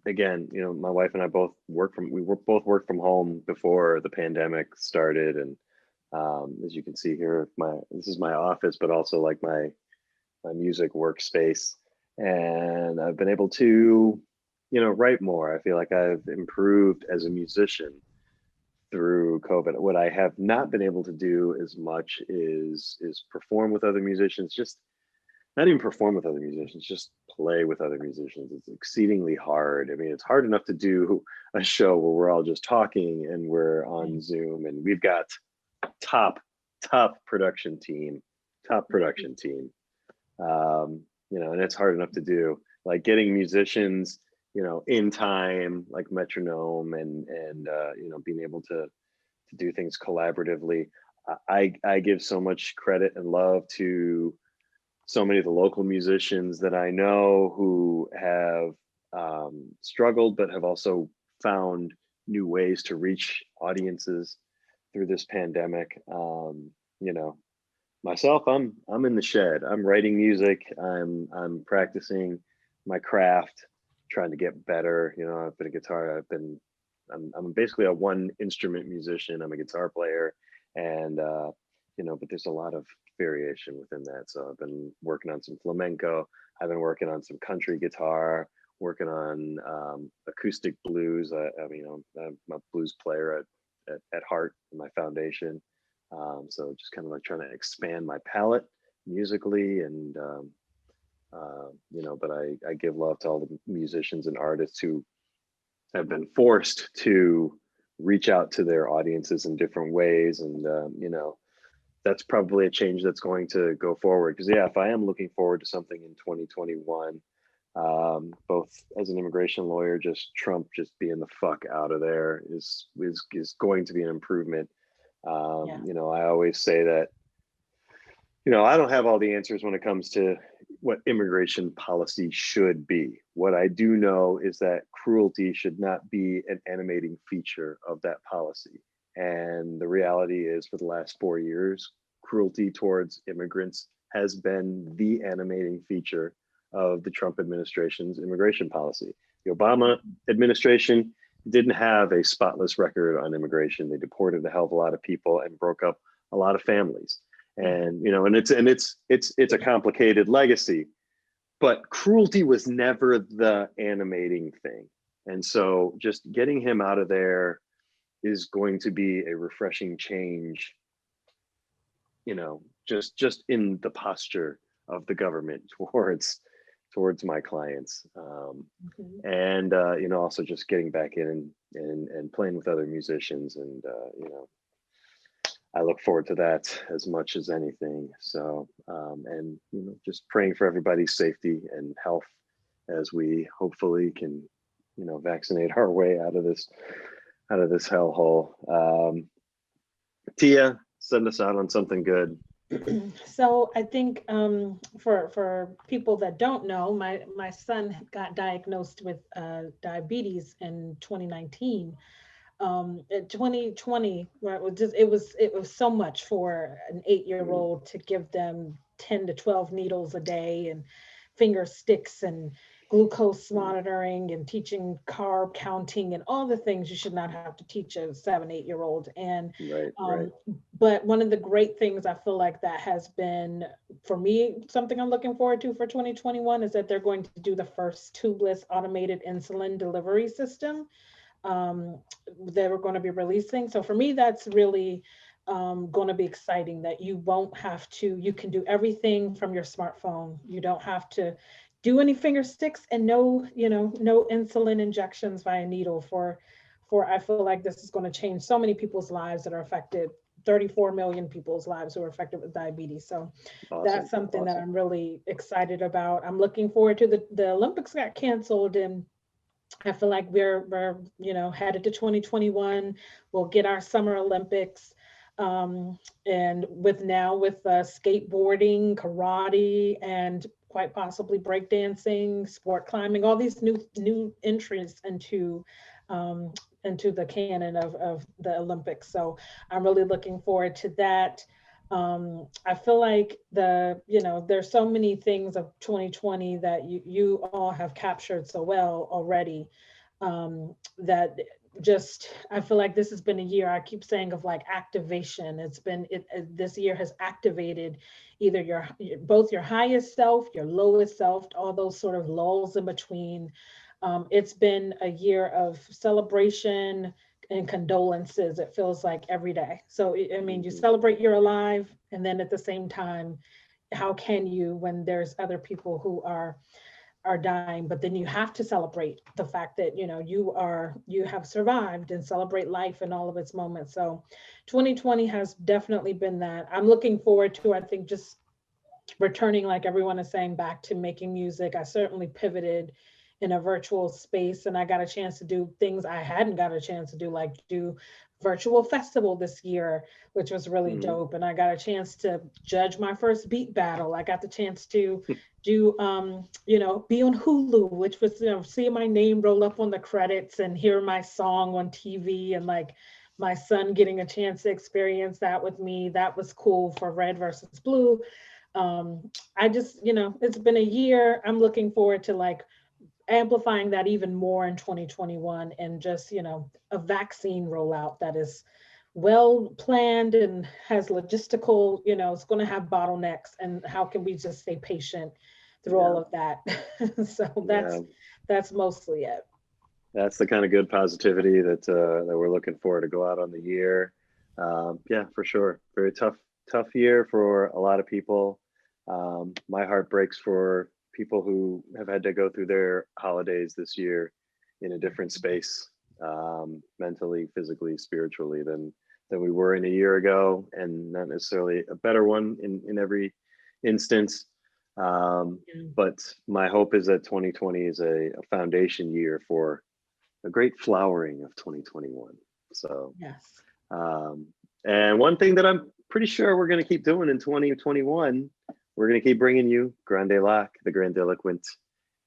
again, you know, my wife and I both both worked from home before the pandemic started. And as you can see here, this is my office, but also like my music workspace. And I've been able to, you know, write more. I feel like I've improved as a musician through COVID. What I have not been able to do as much is perform with other musicians, just not even perform with other musicians, just play with other musicians. It's exceedingly hard. I mean, it's hard enough to do a show where we're all just talking and we're on Zoom and we've got top production team. You know, and it's hard enough to do, like getting musicians, you know, in time, like metronome and you know, being able to do things collaboratively. I give so much credit and love to so many of the local musicians that I know who have struggled, but have also found new ways to reach audiences through this pandemic. You know, myself, I'm in the shed. I'm writing music. I'm practicing my craft, trying to get better. You know, I've been a guitar. I'm basically a one instrument musician. I'm a guitar player, and you know, but there's a lot of variation within that. So I've been working on some flamenco. I've been working on some country guitar, working on acoustic blues. I mean, I'm a blues player at heart in my foundation. So just kind of like trying to expand my palette musically, and you know, but I give love to all the musicians and artists who have been forced to reach out to their audiences in different ways. And you know, that's probably a change that's going to go forward. Because yeah, if I am looking forward to something in 2021, both as an immigration lawyer, just Trump just being the fuck out of there is going to be an improvement. You know, I always say that, you know, I don't have all the answers when it comes to what immigration policy should be. What I do know is that cruelty should not be an animating feature of that policy. And the reality is, for the last 4 years, cruelty towards immigrants has been the animating feature of the Trump administration's immigration policy. The Obama administration didn't have a spotless record on immigration. They deported a hell of a lot of people and broke up a lot of families. And it's a complicated legacy, but cruelty was never the animating thing. And so just getting him out of there is going to be a refreshing change, just in the posture of the government towards my clients. And also just getting back in and playing with other musicians. And I look forward to that as much as anything. So, and just praying for everybody's safety and health as we hopefully can, vaccinate our way out of this hellhole. Tia, send us out on something good. So I think for people that don't know, my son got diagnosed with diabetes in 2019. In 2020, where it was so much for an 8-year-old to give them 10 to 12 needles a day and finger sticks and glucose monitoring and teaching carb counting and all the things you should not have to teach a 7-8-year-old. And right. But one of the great things I feel like that has been, for me, something I'm looking forward to for 2021 is that they're going to do the first tubeless automated insulin delivery system that we're going to be releasing. So for me, that's really going to be exciting, that you can do everything from your smartphone. You don't have to do any finger sticks, and no insulin injections via needle for I feel like this is going to change so many people's lives that are affected, 34 million people's lives who are affected with diabetes. So that's something that I'm really excited about. I'm looking forward to the Olympics got canceled, and I feel like we're headed to 2021. We'll get our Summer Olympics. And with skateboarding, karate, and quite possibly breakdancing, sport climbing, all these new entries into the canon of the Olympics. So I'm really looking forward to that. I feel like there's so many things of 2020 that you all have captured so well already, that I feel like this has been a year, I keep saying, of like activation. This year has activated either both your highest self, your lowest self, all those sort of lulls in between. It's been a year of celebration and condolences, it feels like, every day. So, I mean, you celebrate you're alive, and then at the same time, how can you, when there's other people who are dying, but then you have to celebrate the fact that you have survived, and celebrate life and all of its moments. So 2020 has definitely been that. I'm looking forward to, I think, just returning, like everyone is saying, back to making music. I certainly pivoted in a virtual space, and I got a chance to do things I hadn't got a chance to do, like do virtual festival this year, which was really dope. And I got a chance to judge my first beat battle. I got the chance to do, be on Hulu, which was, seeing my name roll up on the credits and hear my song on TV, and like my son getting a chance to experience that with me. That was cool for Red versus Blue. I just, it's been a year. I'm looking forward to like amplifying that even more in 2021, and just, a vaccine rollout that is well planned and has logistical, it's going to have bottlenecks, and how can we just stay patient through all of that? So that's mostly it. That's the kind of good positivity that we're looking for to go out on the year. Yeah, for sure. Very tough year for a lot of people. My heart breaks for people who have had to go through their holidays this year in a different space, mentally, physically, spiritually than we were in a year ago, and not necessarily a better one in every instance. But my hope is that 2020 is a foundation year for a great flowering of 2021. So yes. And one thing that I'm pretty sure we're going to keep doing in 2021, we're going to keep bringing you Grande LOQ, the Grandiloquent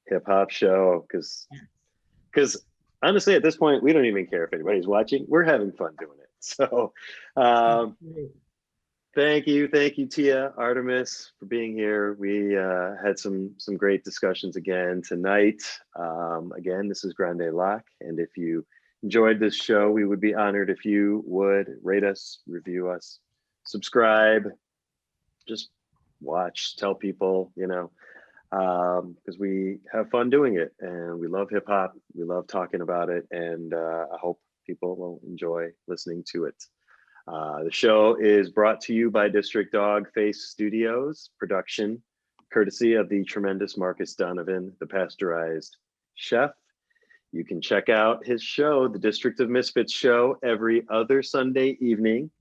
Hip Hop Show, because honestly, at this point, we don't even care if anybody's watching. We're having fun doing it. So Thank you, Tia, Artemis, for being here. We had some great discussions again tonight. Again, this is Grande Loq, and if you enjoyed this show, we would be honored if you would rate us, review us, subscribe, just watch, tell people, because we have fun doing it, and we love hip hop. We love talking about it, and I hope people will enjoy listening to it. The show is brought to you by District Dog Face Studios production, courtesy of the tremendous Marcus Donovan, the pasteurized chef. You can check out his show, the District of Misfits show, every other Sunday evening.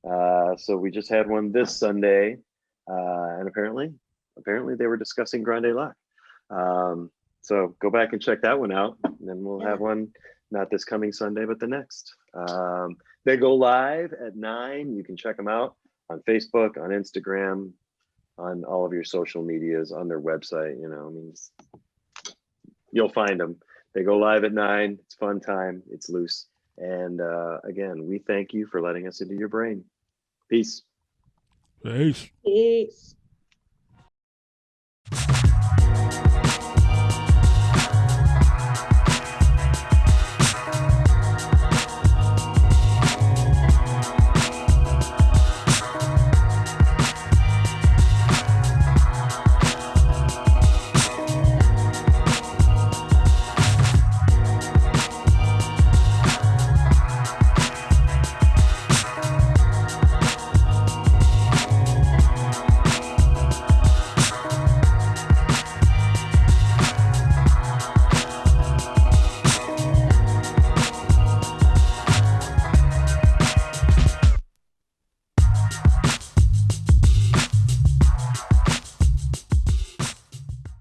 So we just had one this Sunday, and apparently they were discussing Grande Loq. So go back and check that one out, and then we'll have one not this coming Sunday, but the next. They go live at 9. You can check them out on Facebook, on Instagram, on all of your social medias, on their website. You'll find them. They go live at 9. It's fun time. It's loose. And again, we thank you for letting us into your brain. Peace. Peace. Peace.